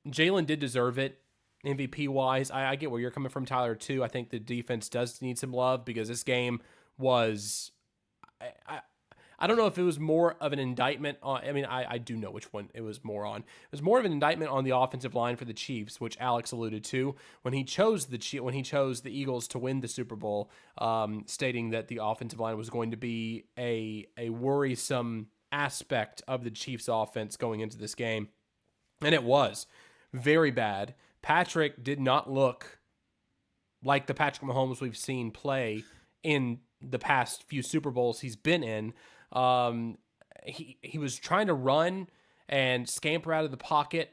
Jalen did deserve it MVP wise. I get where you're coming from, Tyler, too. I think the defense does need some love because this game was. I don't know if it was more of an indictment on. I mean, I do know which one it was more on. It was more of an indictment on the offensive line for the Chiefs, which Alex alluded to when he chose the Eagles to win the Super Bowl, stating that the offensive line was going to be a worrisome aspect of the Chiefs offense going into this game. And it was very bad. Patrick did not look like the Patrick Mahomes we've seen play in the past few Super Bowls he's been in. He was trying to run and scamper out of the pocket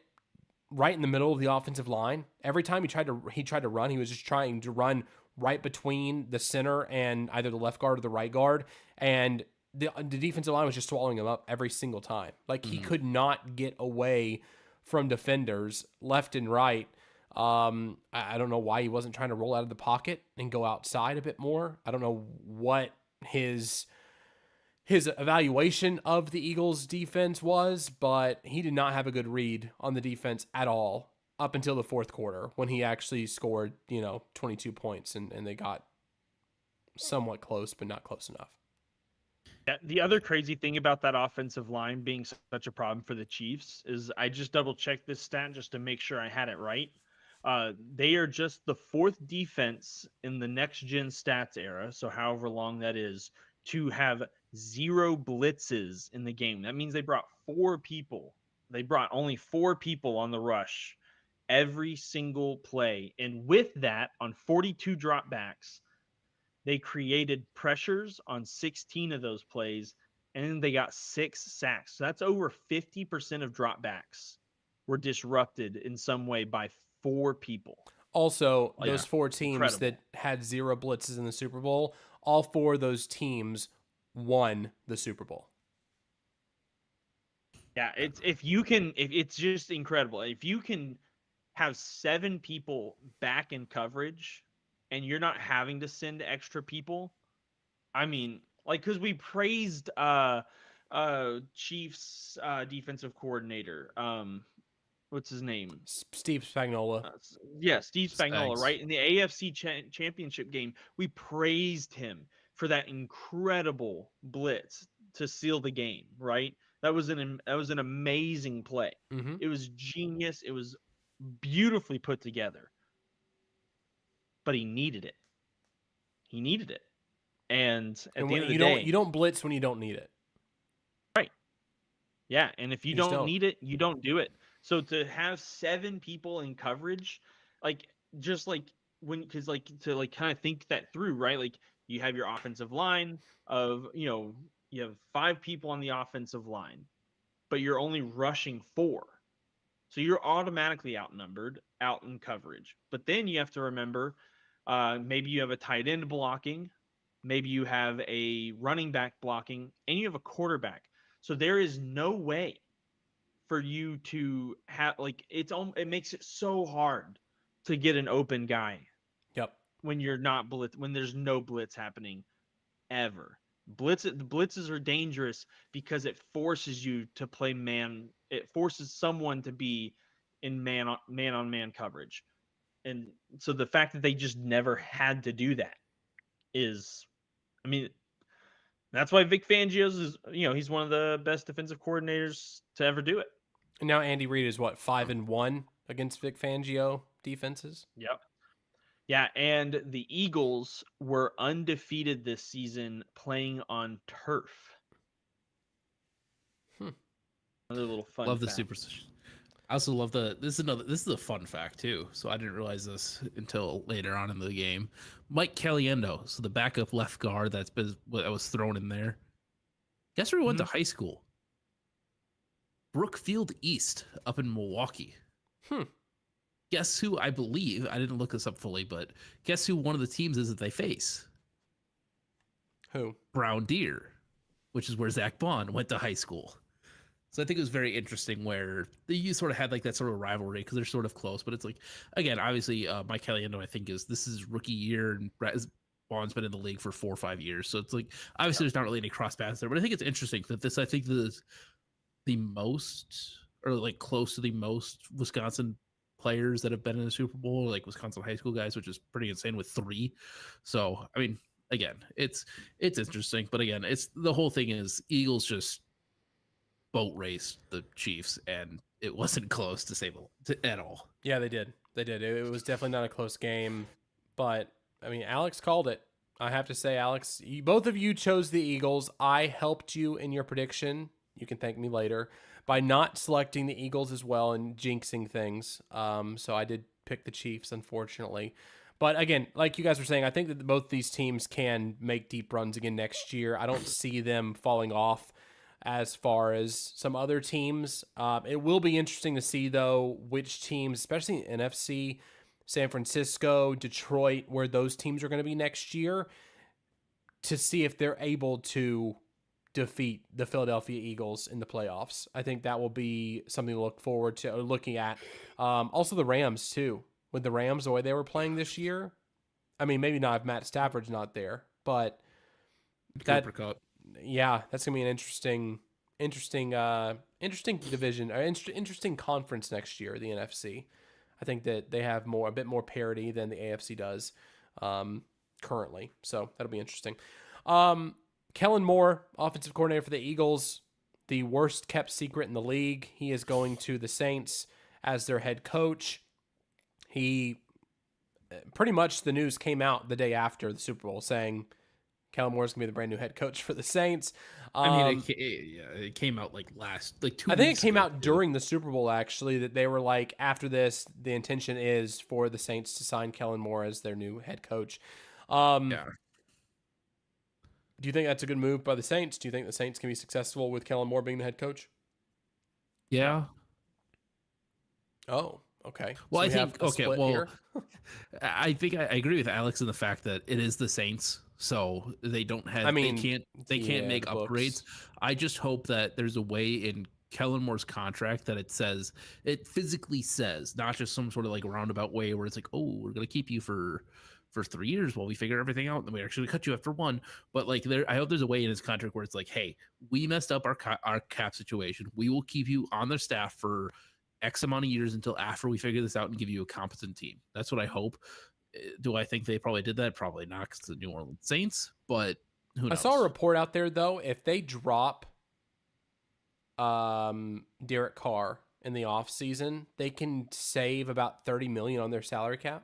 right in the middle of the offensive line. Every time he tried to run, he was just trying to run right between the center and either the left guard or the right guard, and the defensive line was just swallowing him up every single time. Like he could not get away from defenders left and right. I don't know why he wasn't trying to roll out of the pocket and go outside a bit more. I don't know what his evaluation of the Eagles defense was, but he did not have a good read on the defense at all up until the fourth quarter when he actually scored, 22 points and they got somewhat close, but not close enough. Yeah, the other crazy thing about that offensive line being such a problem for the Chiefs is I just double checked this stat just to make sure I had it right. They are just the fourth defense in the next gen stats era, so however long that is, to have 0 blitzes in the game. That means they brought 4 people. They brought only 4 people on the rush every single play. And with that, on 42 dropbacks, they created pressures on 16 of those plays, and they got 6 sacks. So that's over 50% of dropbacks were disrupted in some way by 4 people. Also, those 4 teams incredible. that had 0 blitzes in the Super Bowl, all 4 of those teams won the Super Bowl. Yeah, it's just incredible. If you can have 7 people back in coverage and you're not having to send extra people, I mean, like, because we praised Chiefs defensive coordinator, what's his name? Steve Spagnuolo. Steve Spagnuolo, right? In the AFC championship game, we praised him for that incredible blitz to seal the game, right? That was an amazing play. Mm-hmm. It was genius. It was beautifully put together. But he needed it. And at the end of the day, you don't blitz when you don't need it. Right. Yeah, and if you don't need it, you don't do it. So to have 7 people in coverage, like just like because to kind of think that through, right? Like you have your offensive line of, you have 5 people on the offensive line, but you're only rushing 4. So you're automatically outnumbered, out in coverage. But then you have to remember, maybe you have a tight end blocking, maybe you have a running back blocking, and you have a quarterback. So there is no way for you to have, like, it makes it so hard to get an open guy. Yep. When you're not when there's no blitz happening ever. The blitzes are dangerous because it forces you to play man. It forces someone to be in man on man coverage. And so the fact that they just never had to do that is, I mean, that's why Vic Fangio's is, he's one of the best defensive coordinators to ever do it. And now Andy Reid is 5-1 against Vic Fangio defenses? Yep. Yeah, and the Eagles were undefeated this season playing on turf. Another little fun Love fact. the superstition. I also love this is a fun fact too. So I didn't realize this until later on in the game. Mike Caliendo, so the backup left guard that was thrown in there. Guess where he went to high school? Brookfield East up in Milwaukee. Guess who, I believe, I didn't look this up fully, but guess who one of the teams is that they face? Who? Brown Deer, which is where Zach Bond went to high school. So I think it was very interesting where you sort of had like that sort of rivalry because they're sort of close. But it's like, again, obviously, Mike Caliendo, I think, this is his rookie year, and Bond's been in the league for 4 or 5 years. So it's like, obviously, there's not really any cross paths there. But I think it's interesting that this, I think, is the most, or like close to the most Wisconsin players that have been in the Super Bowl, like Wisconsin high school guys, which is pretty insane with 3. So, I mean, again, it's interesting. But again, it's the whole thing is Eagles just boat raced the Chiefs, and it wasn't close at all. Yeah, they did. It was definitely not a close game, but I mean, Alex called it. I have to say, Alex, both of you chose the Eagles. I helped you in your prediction you can thank me later, by not selecting the Eagles as well and jinxing things. So I did pick the Chiefs, unfortunately. But again, like you guys were saying, I think that both these teams can make deep runs again next year. I don't see them falling off as far as some other teams. It will be interesting to see, though, which teams, especially in NFC, San Francisco, Detroit, where those teams are going to be next year, to see if they're able to defeat the Philadelphia Eagles in the playoffs. I think that will be something to look forward to, or looking at. Also, the Rams, too. With the Rams, the way they were playing this year, I mean, maybe not if Matt Stafford's not there, but that, yeah, that's gonna be an interesting division, or interesting conference next year, the NFC. I think that they have a bit more parity than the AFC does currently, so that'll be interesting. Kellen Moore, offensive coordinator for the Eagles, the worst kept secret in the league. He is going to the Saints as their head coach. He pretty much, the news came out the day after the Super Bowl saying Kellen Moore is going to be the brand new head coach for the Saints. I mean, it came out like 2 weeks I think it came ago, out during the Super Bowl, actually, that they were like, after this, the intention is for the Saints to sign Kellen Moore as their new head coach. Yeah. Do you think that's a good move by the Saints? Do you think the Saints can be successful with Kellen Moore being the head coach? Yeah. Oh, okay. Well, So I think here? I think I agree with Alex in the fact that it is the Saints, so they don't have. I mean, they can't make the upgrades. books. I just hope that there's a way in Kellen Moore's contract that it physically says, not just some sort of like roundabout way where it's like, oh, we're gonna keep you for 3 years while we figure everything out, and then we actually cut you after 1. But like, I hope there's a way in his contract where it's like, hey, we messed up our cap situation. We will keep you on the staff for X amount of years until after we figure this out and give you a competent team. That's what I hope. Do I think they probably did that? Probably not, because the New Orleans Saints, but who knows? I saw a report out there, though, if they drop Derek Carr in the offseason, they can save about $30 million on their salary cap.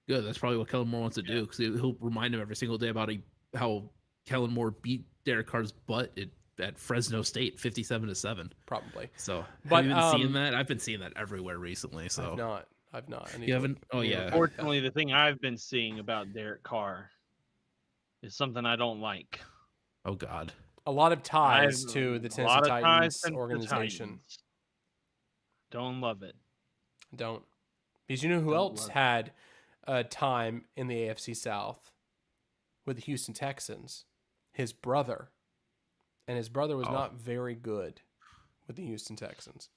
Good. That's probably what Kellen Moore wants to do, because he'll remind him every single day about how Kellen Moore beat Derek Carr's butt at Fresno State 57-7. Probably. So, but have you been seeing that? I've been seeing that everywhere recently. So I've not. You haven't? Oh yeah. Unfortunately, the thing I've been seeing about Derek Carr is something I don't like. Oh God. A lot of ties to the Tennessee Titans organization. Titans. Don't love it. Don't. Because you know who else had a time in the AFC South with the Houston Texans? His brother. And his brother was not very good with the Houston Texans.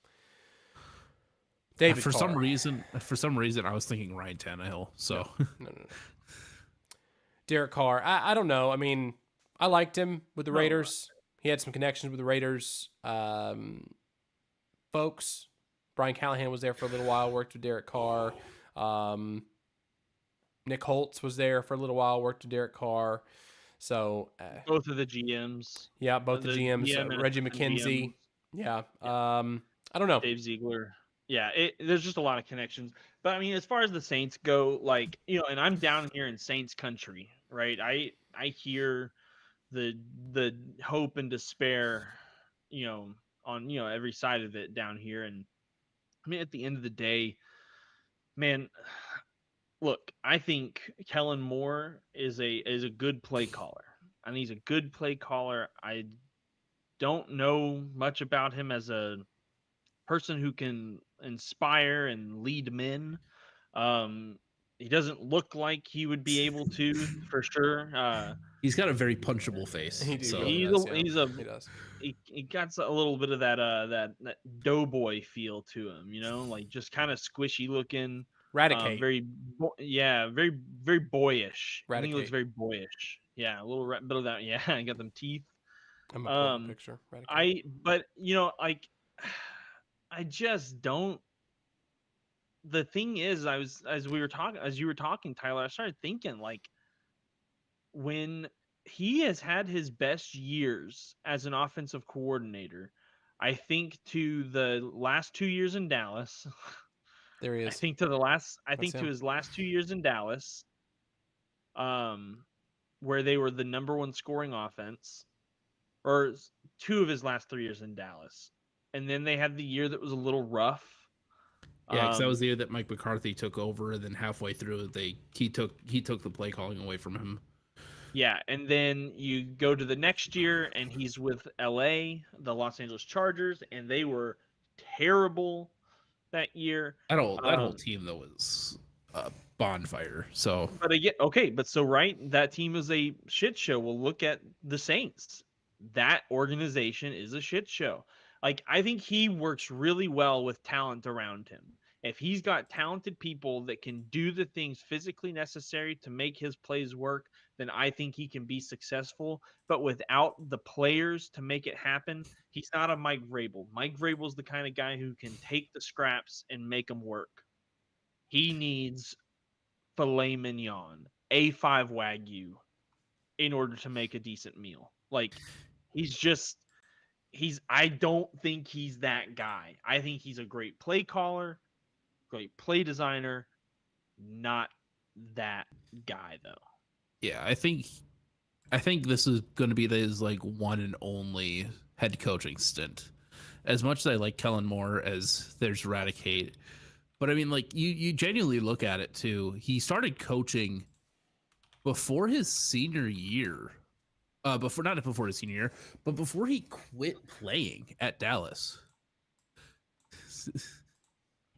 David for Carr. some reason, I was thinking Ryan Tannehill. So no. Derek Carr. I don't know. I mean, I liked him with the Raiders. He had some connections with the Raiders folks. Brian Callahan was there for a little while, worked with Derek Carr. Nick Holtz was there for a little while, worked with Derek Carr. So both of the GMs. Yeah, both the GMs. Reggie McKenzie. Yeah. I don't know. Dave Ziegler. Yeah, there's just a lot of connections. But I mean, as far as the Saints go, like, you know, and I'm down here in Saints country, right? I hear the hope and despair, you know, on, you know, every side of it down here. And I mean, at the end of the day, man, look, I think Kellen Moore is a good play caller. And he's a good play caller. I don't know much about him as a person who can inspire and lead men. He doesn't look like he would be able to, for sure. He's got a very punchable face. He got a little bit of that doughboy feel to him, you know, like just kind of squishy looking. Radicate. Very very boyish. Radicate. I think he looks very boyish. Yeah, a little bit of that. Yeah, I got them teeth. I'm gonna put a picture. Radicate. But you know, like, I just don't. The thing is, as you were talking, Tyler, I started thinking, like, when he has had his best years as an offensive coordinator, I think to the last 2 years in Dallas. There he is. I think to his last 2 years in Dallas, where they were the number one scoring offense, or 2 of his last 3 years in Dallas. And then they had the year that was a little rough. Yeah, because that was the year that Mike McCarthy took over, and then halfway through, he took the play calling away from him. Yeah, and then you go to the next year, and he's with LA, the Los Angeles Chargers, and they were terrible that year. That whole team though was a bonfire. So, but again, okay, but so right, that team is a shit show. We'll look at the Saints. That organization is a shit show. Like, I think he works really well with talent around him. If he's got talented people that can do the things physically necessary to make his plays work, then I think he can be successful. But without the players to make it happen, he's not a Mike Vrabel. Mike Vrabel's the kind of guy who can take the scraps and make them work. He needs filet mignon, A5 Wagyu in order to make a decent meal. Like, I don't think he's that guy. I think he's a great play caller, great play designer, not that guy though. Yeah, I think this is going to be his like one and only head coaching stint. As much as I like Kellen Moore as there's Radicate, but I mean, like you genuinely look at it too. He started coaching before his senior year. Not before his senior year, but before he quit playing at Dallas.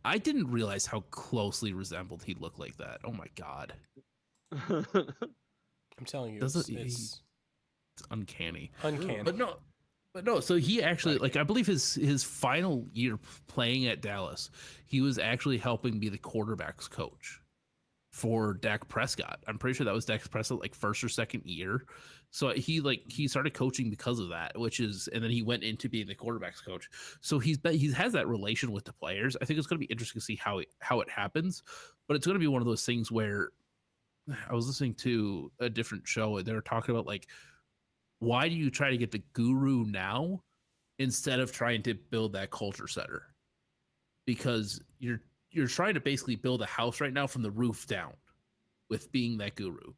I didn't realize how closely resembled he looked like that. Oh my god. I'm telling you, it's uncanny. Uncanny. But no, so he actually, like, I believe his final year playing at Dallas, he was actually helping be the quarterback's coach for Dak Prescott. I'm pretty sure that was Dak Prescott, like, first or second year. So he started coaching because of that, and then he went into being the quarterback's coach. So he has that relation with the players. I think it's going to be interesting to see how it happens, but it's going to be one of those things where I was listening to a different show and they were talking about, like, why do you try to get the guru now instead of trying to build that culture setter? Because you're trying to basically build a house right now from the roof down with being that guru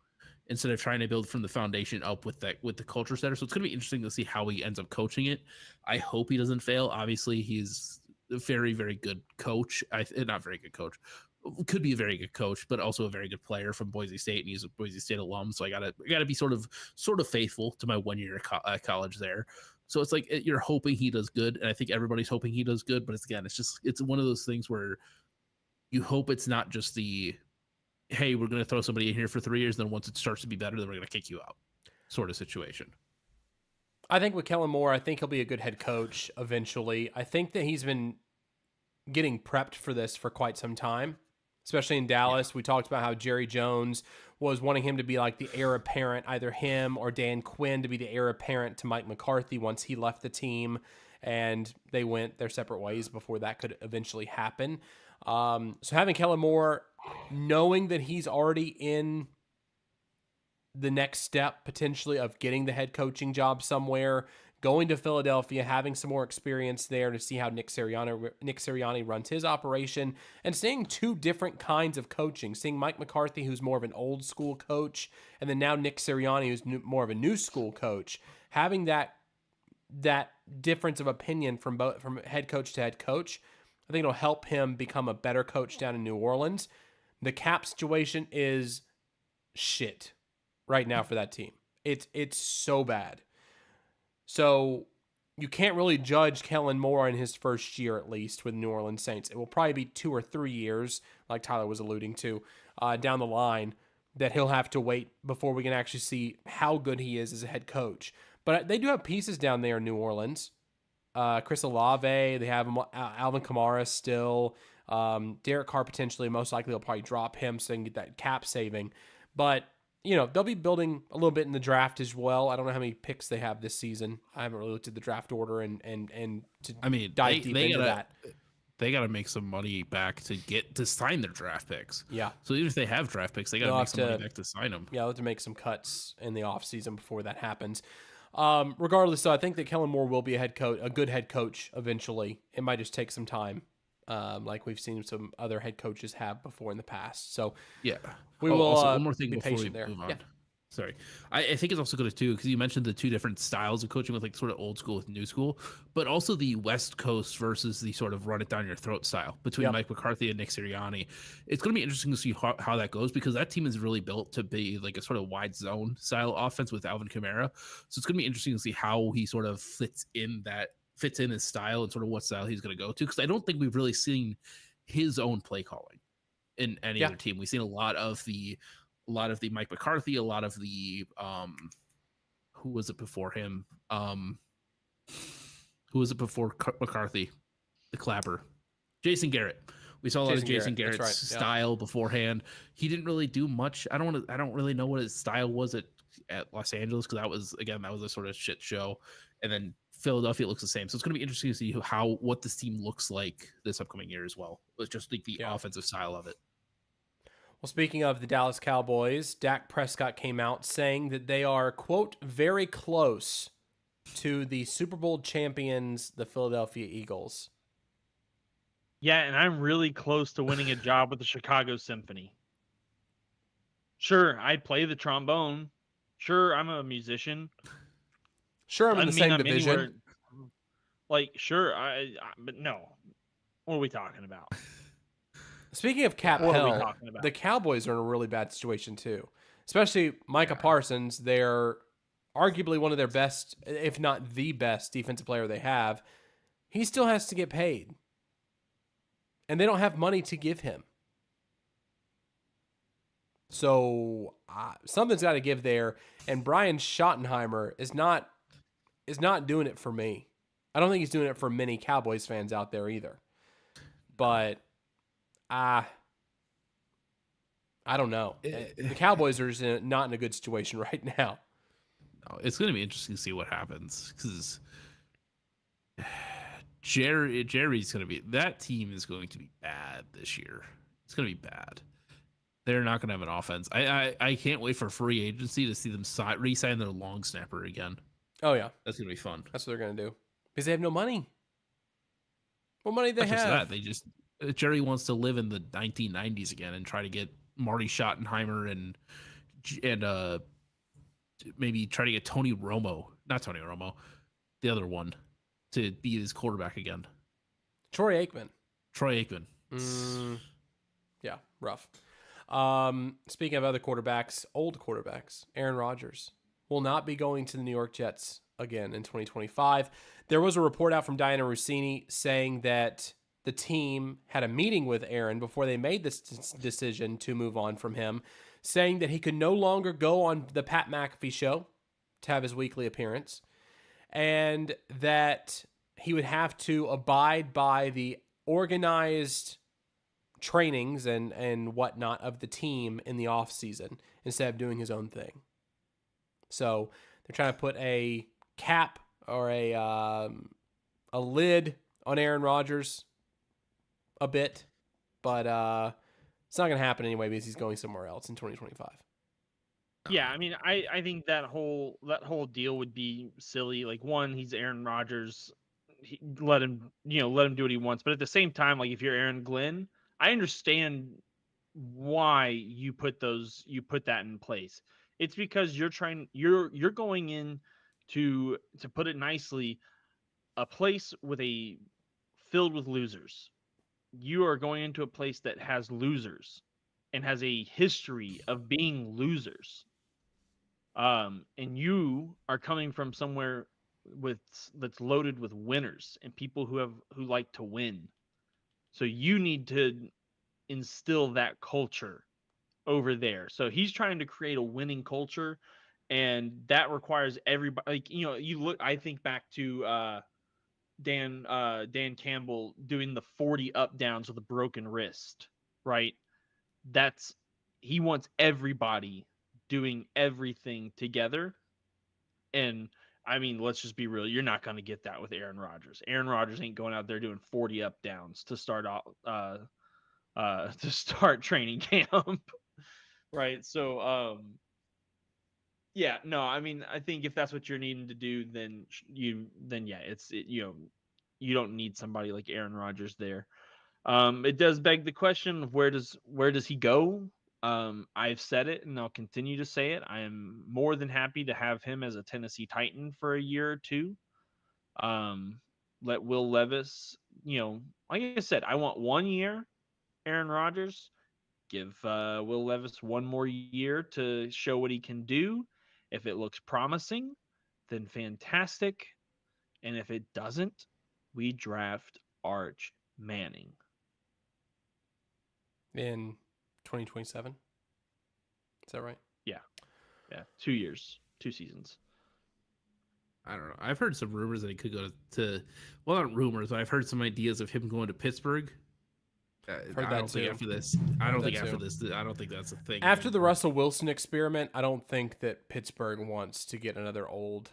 instead of trying to build from the foundation up with the culture setter. So it's going to be interesting to see how he ends up coaching it. I hope he doesn't fail. Obviously, he's a very, very good coach. Not very good coach. Could be a very good coach, but also a very good player from Boise State, and he's a Boise State alum. So I gotta be sort of faithful to my 1 year at college there. So it's like you're hoping he does good, and I think everybody's hoping he does good. But it's one of those things where you hope it's not just the, hey, we're going to throw somebody in here for 3 years, then once it starts to be better, then we're going to kick you out sort of situation. I think with Kellen Moore, I think he'll be a good head coach eventually. I think that he's been getting prepped for this for quite some time, especially in Dallas. Yeah. We talked about how Jerry Jones was wanting him to be like the heir apparent, either him or Dan Quinn to be the heir apparent to Mike McCarthy once he left the team, and they went their separate ways before that could eventually happen. So having Kellen Moore, knowing that he's already in the next step potentially of getting the head coaching job somewhere, going to Philadelphia, having some more experience there to see how Nick Sirianni runs his operation, and seeing two different kinds of coaching, seeing Mike McCarthy, who's more of an old school coach, and then now Nick Sirianni, who's more of a new school coach, having that difference of opinion from head coach to head coach, I think it'll help him become a better coach down in New Orleans. The cap situation is shit right now for that team. It's so bad. So you can't really judge Kellen Moore in his first year, at least, with New Orleans Saints. It will probably be 2 or 3 years, like Tyler was alluding to, down the line, that he'll have to wait before we can actually see how good he is as a head coach. But they do have pieces down there in New Orleans. Chris Olave, they have Alvin Kamara still. Derek Carr potentially, most likely they'll probably drop him so they can get that cap saving. But, you know, they'll be building a little bit in the draft as well. I don't know how many picks they have this season. I haven't really looked at the draft order and dive deep into that. They got to make some money back to sign their draft picks. Yeah. So even if they have draft picks, they got to make some money back to sign them. Yeah, they'll have to make some cuts in the offseason before that happens. Regardless, so I think that Kellen Moore will be a good head coach eventually. It might just take some time, like we've seen some other head coaches have before in the past. So yeah, we will one more thing be before patient we there. move on. Yeah. Sorry. I think it's also good too, because you mentioned the two different styles of coaching with like sort of old school with new school, but also the West Coast versus the sort of run it down your throat style between Yep. Mike McCarthy and Nick Sirianni. It's going to be interesting to see how that goes, because that team is really built to be like a sort of wide zone style offense with Alvin Kamara. So it's going to be interesting to see how he sort of fits in his style and sort of what style he's going to go to. Because I don't think we've really seen his own play calling in any other team. We've seen a lot of the Mike McCarthy, a lot of the who was it before him? Who was it before McCarthy? The clapper, Jason Garrett. We saw a lot of Jason Garrett's style beforehand. He didn't really do much. I don't really know what his style was at Los Angeles, because that was a sort of shit show. And then Philadelphia looks the same. So it's going to be interesting to see what this team looks like this upcoming year as well. It's just like the offensive style of it. Well, speaking of the Dallas Cowboys, Dak Prescott came out saying that they are, quote, very close to the Super Bowl champions, the Philadelphia Eagles. Yeah, and I'm really close to winning a job with the Chicago Symphony. Sure, I play the trombone. Sure, I'm a musician. Sure, I'm in the same division. Like, sure, but no. What are we talking about? Speaking of cap hell, the Cowboys are in a really bad situation too. Especially Micah Parsons. They're arguably one of their best, if not the best, defensive player they have. He still has to get paid. And they don't have money to give him. So something's got to give there. And Brian Schottenheimer is not doing it for me. I don't think he's doing it for many Cowboys fans out there either. But I don't know. The Cowboys are just not in a good situation right now. No, it's going to be interesting to see what happens, because Jerry's going to be, that team is going to be bad this year. It's going to be bad. They're not going to have an offense. I can't wait for free agency to see them re-sign their long snapper again. Oh yeah, that's going to be fun. That's what they're going to do, because they have no money. What money they have? They just Jerry wants to live in the 1990s again and try to get Marty Schottenheimer and maybe try to get not Tony Romo, the other one, to be his quarterback again. Troy Aikman. Yeah, rough. Speaking of other quarterbacks, old quarterbacks, Aaron Rodgers will not be going to the New York Jets again in 2025. There was a report out from Diana Rossini saying that the team had a meeting with Aaron before they made this decision to move on from him, saying that he could no longer go on the Pat McAfee show to have his weekly appearance, and that he would have to abide by the organized trainings and whatnot of the team in the off season instead of doing his own thing. So they're trying to put a cap or a lid on Aaron Rodgers a bit, but it's not going to happen anyway because he's going somewhere else in 2025. Yeah, I mean, I think that whole deal would be silly. Like, one, he's Aaron Rodgers. Let him do what he wants. But at the same time, like, if you're Aaron Glenn, I understand why you put that in place. It's because you're going in to put it nicely, a place filled with losers. You are going into a place that has losers and has a history of being losers. And you are coming from somewhere that's loaded with winners and people who like to win. So you need to instill that culture over there. So he's trying to create a winning culture, and that requires everybody. Like, you look. I think back to Dan Campbell doing the 40 up downs with a broken wrist. Right. He wants everybody doing everything together. And I mean, let's just be real. You're not going to get that with Aaron Rodgers. Aaron Rodgers ain't going out there doing 40 up downs to start training camp. Right. So, yeah, no, I mean, I think if that's what you're needing to do, then you don't need somebody like Aaron Rodgers there. It does beg the question of where does he go? I've said it and I'll continue to say it. I am more than happy to have him as a Tennessee Titan for a year or two. Let Will Levis, like I said, I want 1 year, Aaron Rodgers. Give Will Levis one more year to show what he can do. If it looks promising, then fantastic. And if it doesn't, we draft Arch Manning. In 2027. Is that right? Yeah. 2 years, 2 seasons. I don't know. I've heard some rumors that he could go to well, not rumors, but I've heard some ideas of him going to Pittsburgh. I don't think after this. I don't think after this. I don't think that's a thing. After the Russell Wilson experiment, I don't think that Pittsburgh wants to get another old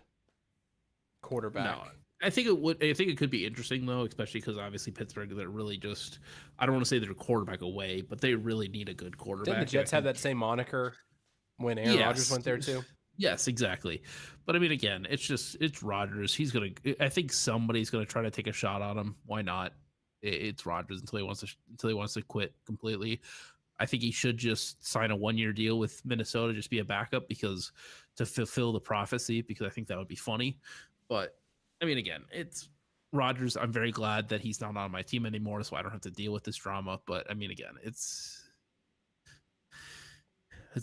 quarterback. No, I think it would. I think it could be interesting though, especially because obviously Pittsburgh, they're really just. I don't want to say they're quarterback away, but they really need a good quarterback. Didn't the Jets have that same moniker when Aaron Rodgers went there too? Yes, exactly. But I mean, again, it's Rodgers. I think somebody's gonna try to take a shot on him. Why not? It's Rodgers until he wants to quit completely. I think he should just sign a 1-year deal with Minnesota, just be a backup because to fulfill the prophecy. Because I think that would be funny. But I mean, again, it's Rodgers. I'm very glad that he's not on my team anymore, so I don't have to deal with this drama. But I mean, again, it's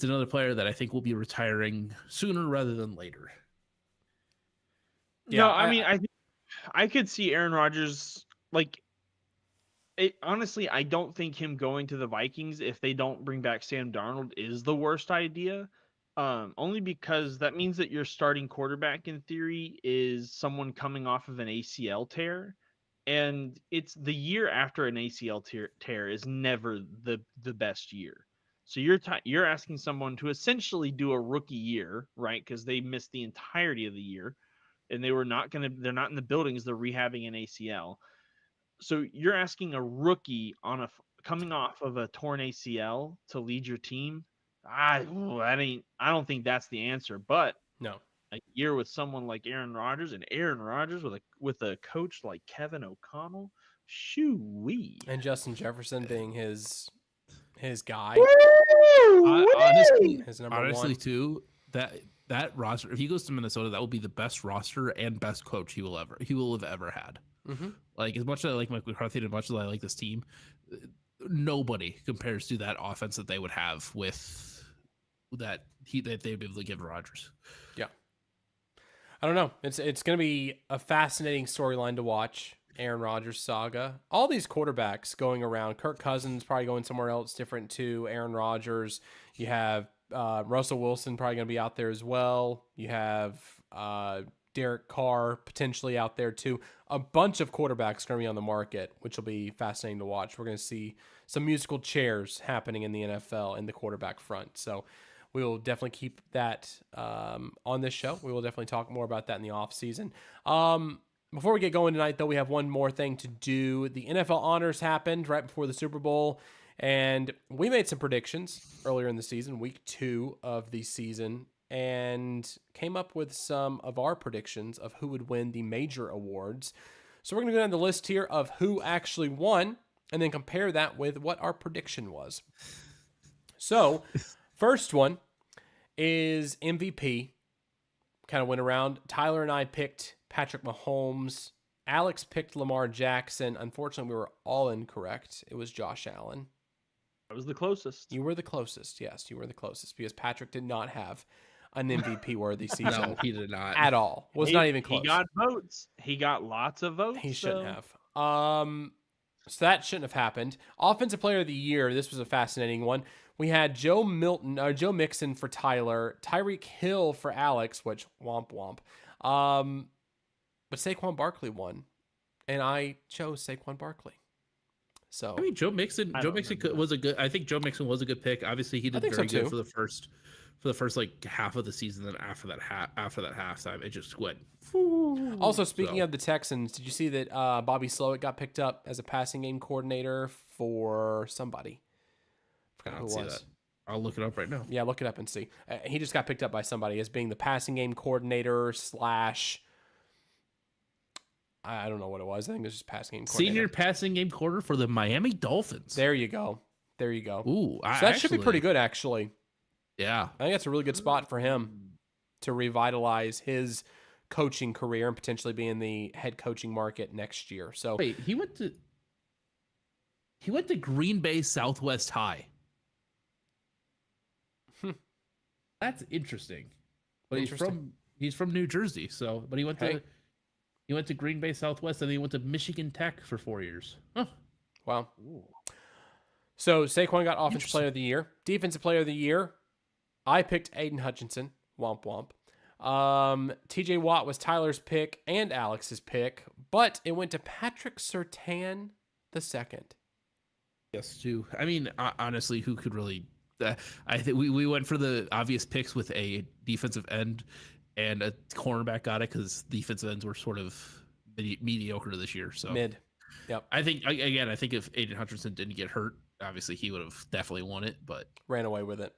another player that I think will be retiring sooner rather than later. Yeah, no, I think I could see Aaron Rodgers honestly, I don't think him going to the Vikings if they don't bring back Sam Darnold is the worst idea. Only because that means that your starting quarterback in theory is someone coming off of an ACL tear. And it's the year after an ACL tear is never the best year. So you're asking someone to essentially do a rookie year, right? Because they missed the entirety of the year, and they're not in the buildings. They're rehabbing an ACL. So you're asking a rookie coming off of a torn ACL to lead your team. I don't think that's the answer. But no, a year with someone like Aaron Rodgers with a coach like Kevin O'Connell, shoo-wee. And Justin Jefferson being his guy. Honestly, his number one. too, that roster, if he goes to Minnesota, that will be the best roster and best coach he will have ever had. Mm-hmm. Like, as much as I like Mike McCarthy and as much as I like this team, nobody compares to that offense that they would have with that they'd be able to give Rodgers. Yeah. I don't know. It's going to be a fascinating storyline to watch. Aaron Rodgers saga. All these quarterbacks going around. Kirk Cousins probably going somewhere else different to Aaron Rodgers. You have Russell Wilson probably going to be out there as well. You have Derek Carr potentially out there too. A bunch of quarterbacks going to be on the market, which will be fascinating to watch. We're going to see some musical chairs happening in the NFL in the quarterback front. So we will definitely keep that on this show. We will definitely talk more about that in the offseason. Before we get going tonight, though, we have one more thing to do. The NFL honors happened right before the Super Bowl, and we made some predictions earlier in the season, week 2 of the season, and came up with some of our predictions of who would win the major awards. So we're going to go down the list here of who actually won, and then compare that with what our prediction was. So, first one is MVP. Kind of went around. Tyler and I picked Patrick Mahomes. Alex picked Lamar Jackson. Unfortunately, we were all incorrect. It was Josh Allen. I was the closest. You were the closest. Yes, you were the closest because Patrick did not have an MVP-worthy season. No, he did not. At all. Not even close. He got votes. He got lots of votes. He shouldn't have. So that shouldn't have happened. Offensive Player of the Year. This was a fascinating one. We had Joe Mixon for Tyler, Tyreek Hill for Alex, which womp womp. But Saquon Barkley won, and I chose Saquon Barkley. So I mean, Joe Mixon was a good. I think Joe Mixon was a good pick. Obviously, he did very good for the first like half of the season. Then after that halftime, it just went. Also, speaking of the Texans, did you see that Bobby Slowick got picked up as a passing game coordinator for somebody? I don't see that. I'll look it up right now. Yeah, look it up and see. He just got picked up by somebody as being the passing game coordinator / I don't know what it was. I think it was just passing game coordinator. Senior passing game coordinator for the Miami Dolphins. There you go. There you go. Ooh, So that should be pretty good, actually. Yeah. I think that's a really good spot for him to revitalize his coaching career and potentially be in the head coaching market next year. So Wait, he went to Green Bay Southwest High. That's interesting. But he's from New Jersey, so but he went to Green Bay Southwest, and then he went to Michigan Tech for 4 years. Huh. Wow. Ooh. So Saquon got Offensive Player of the Year. Defensive Player of the Year, I picked Aiden Hutchinson. Womp womp. TJ Watt was Tyler's pick and Alex's pick, but it went to Patrick Surtain II. Yes, too. I mean, honestly, who could really? I think we went for the obvious picks with a defensive end and a cornerback. Got it because defensive ends were sort of mediocre this year. So Mid. Yep. I think if Aiden Hutchinson didn't get hurt, obviously he would have definitely won it. But Ran away with it.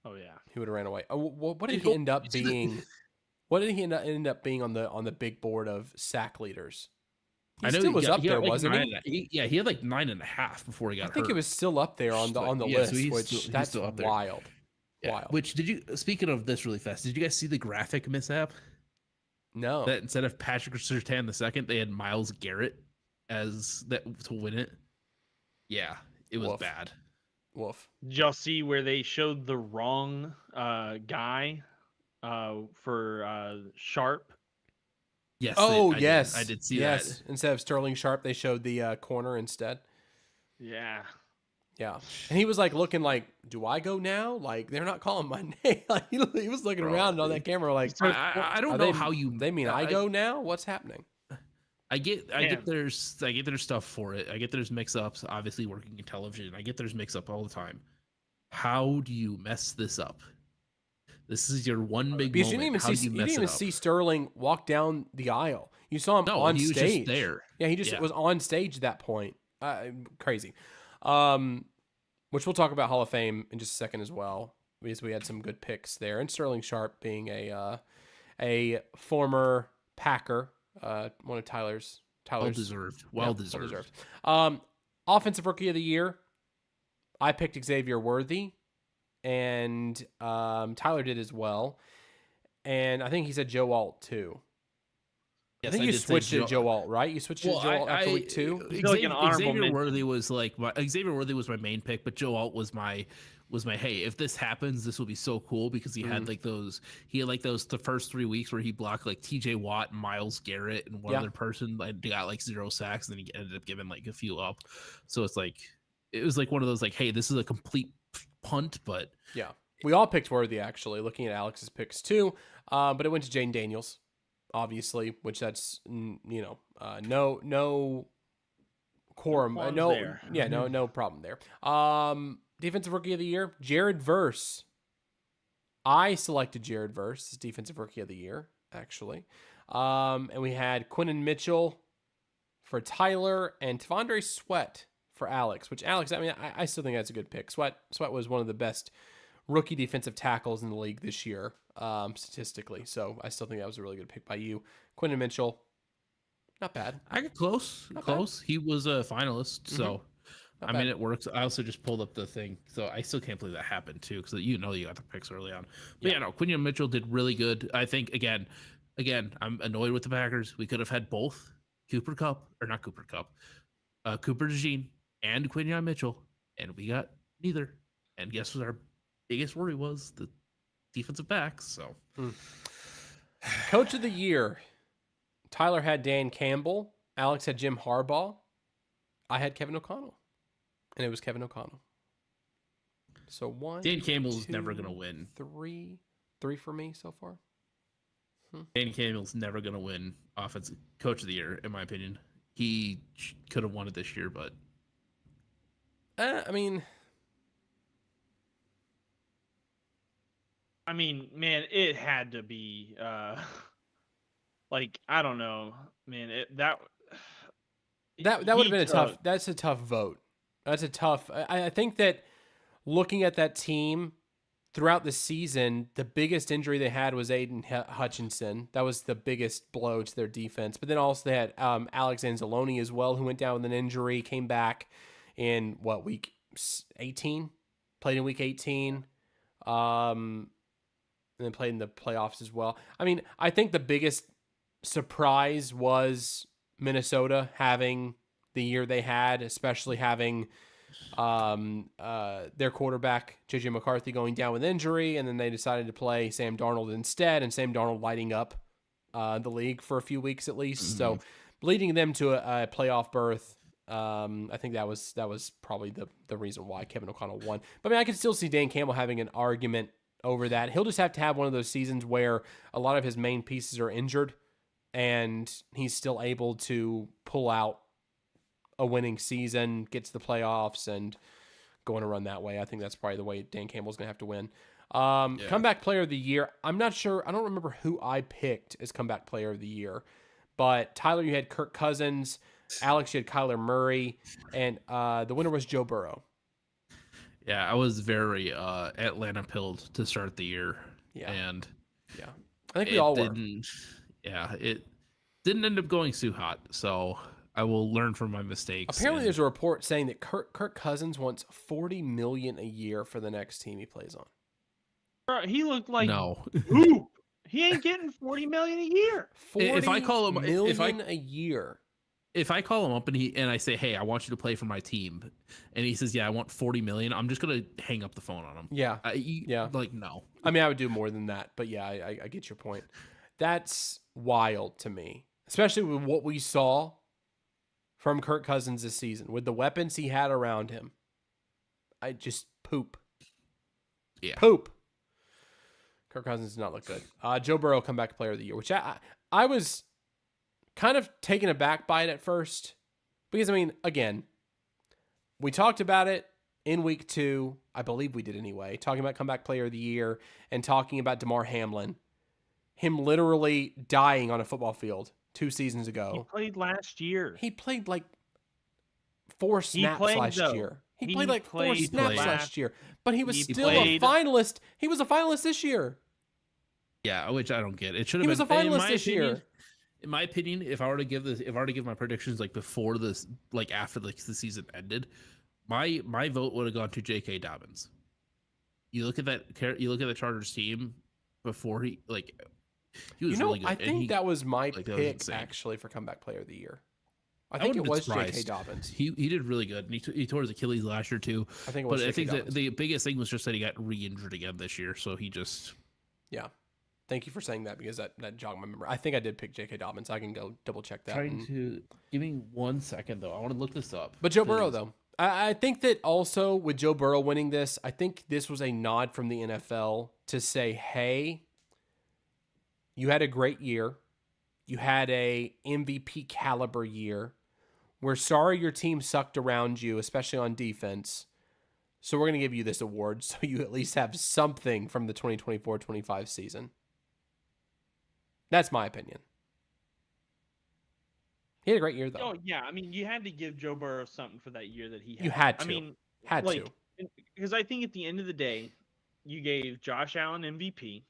Oh yeah. He would have ran away. What did he end up being? What did he end up being on the big board of sack leaders? He still was up there, wasn't he? Yeah, he had like 9.5 before he got hurt. I think it was still up there on the list, so which that's still up there. wild. Yeah. Wild. Which speaking of this really fast, did you guys see the graphic mishap? No. That instead of Patrick Surtain II, they had Myles Garrett as that to win it. Yeah, it was bad. Woof. Did y'all see where they showed the wrong guy for Sharp? Yes. Yes. I did see that. Instead of Sterling Sharp, they showed the corner instead. Yeah. Yeah. And he was like looking like, do I go now? Like, they're not calling my name. Like, he was looking around on that camera like, I don't know how you... They mean I go now? What's happening? I get there's stuff for it. I get there's mix-ups, obviously working in television. I get there's mix-up all the time. How do you mess this up? This is your one big because moment. You didn't even see Sterling walk down the aisle. You saw him on he was stage. Just there. Yeah, he just was on stage at that point. Crazy. Which we'll talk about Hall of Fame in just a second as well, because we had some good picks there. And Sterling Sharp being a former Packer, one of Tyler's well deserved. Offensive Rookie of the Year, I picked Xavier Worthy, and Tyler did as well. And I think he said Joe Alt too. Yes, I think you switched to Joe Alt, right? You switched to Joe Alt after week 2. Xavier Worthy was my main pick, but Joe Alt was my hey, if this happens, this will be so cool because he had the first 3 weeks where he blocked like TJ Watt, Myles Garrett, and one other person, and got like 0 sacks, and then he ended up giving like a few up. So it was like one of those like, hey, this is a complete punt, but yeah, we all picked Worthy actually. Looking at Alex's picks too, but it went to Jane Daniels. Obviously, which that's no quorum, no problem there. Defensive Rookie of the Year, Jared Verse. I selected Jared Verse as Defensive Rookie of the Year, actually. And we had Quinnen Mitchell for Tyler and T'Vondre Sweat for Alex. Which Alex, I mean, I still think that's a good pick. Sweat was one of the best rookie defensive tackles in the league this year. Statistically, so I still think that was a really good pick by you. Quinnen Mitchell, not bad. I got close. He was a finalist, so I mean it works. I also just pulled up the thing, so I still can't believe that happened too, because you got the picks early on. But Quinnen Mitchell did really good. I think again, I'm annoyed with the Packers. We could have had both Cooper DeJean and Quinnen Mitchell, and we got neither. And guess what our biggest worry was? The defensive backs. So Coach of the Year, Tyler had Dan Campbell, Alex had Jim Harbaugh, I had Kevin O'Connell, and it was Kevin O'Connell. So Dan Campbell's never gonna win. Three for me so far. Dan Campbell's never gonna win offensive Coach of the Year, in my opinion. He could have won it this year, but I mean, man, it had to be like, I don't know, man. That would have been a tough. That's a tough vote. That's a tough. I think that looking at that team throughout the season, the biggest injury they had was Aiden Hutchinson. That was the biggest blow to their defense. But then also they had Alex Anzalone as well, who went down with an injury, came back in week 18, played in week 18, and then played in the playoffs as well. I mean, I think the biggest surprise was Minnesota having the year they had, especially having their quarterback, JJ McCarthy, going down with injury, and then they decided to play Sam Darnold instead, and Sam Darnold lighting up the league for a few weeks at least. Mm-hmm. So leading them to a playoff berth, I think that was probably the reason why Kevin O'Connell won. But I mean, I can still see Dan Campbell having an argument over that. He'll just have to have one of those seasons where a lot of his main pieces are injured, and he's still able to pull out a winning season, get to the playoffs, and go on a run that way. I think that's probably the way Dan Campbell's going to have to win. Comeback player of the year. I'm not sure. I don't remember who I picked as comeback player of the year, but Tyler, you had Kirk Cousins. Alex, you had Kyler Murray, and the winner was Joe Burrow. Yeah, I was very Atlanta pilled to start the year. Yeah. And I think we all were. Yeah, it didn't end up going too hot, so I will learn from my mistakes. Apparently, there's a report saying that Kirk Cousins wants $40 million a year for the next team he plays on. Bro, he looked like no. Ooh, he ain't getting $40 million a year. If I call him a year. If I call him up and I say, "Hey, I want you to play for my team," and he says, "Yeah, I want $40 million," I'm just gonna hang up the phone on him. Yeah, like no. I mean, I would do more than that, but yeah, I get your point. That's wild to me, especially with what we saw from Kirk Cousins this season with the weapons he had around him. I just poop. Yeah, poop. Kirk Cousins does not look good. Joe Burrow, comeback player of the year, which I was kind of taken aback by it at first, because I mean, again, we talked about it in week 2, I believe we did anyway, talking about comeback player of the year and talking about DeMar Hamlin, him literally dying on a football field 2 seasons ago. He played last year. He played like 4 snaps last year. He played like 4 snaps last year, but he was still a finalist. He was a finalist this year. Yeah, which I don't get. It should have been. He was a finalist this year. In my opinion, if I were to give my predictions like before this, like after the season ended, my vote would have gone to J.K. Dobbins. You look at the Chargers team before he was really good. I think that was my pick actually for comeback player of the year. I think it was J.K. Dobbins. He did really good. And he tore his Achilles last year too. I think it was. But I think that the biggest thing was just that he got re-injured again this year. So he just Thank you for saying that, because that jogged my memory. I think I did pick J.K. Dobbins. I can go double check that. Give me 1 second though. I want to look this up. But Joe Burrow though, I think that also with Joe Burrow winning this, I think this was a nod from the NFL to say, hey, you had a great year. You had a MVP caliber year. We're sorry your team sucked around you, especially on defense. So we're going to give you this award so you at least have something from the 2024-25 season. That's my opinion. He had a great year, though. Oh, yeah. I mean, you had to give Joe Burrow something for that year that he had. You had to. I mean, had to. Because I think at the end of the day, you gave Josh Allen MVP.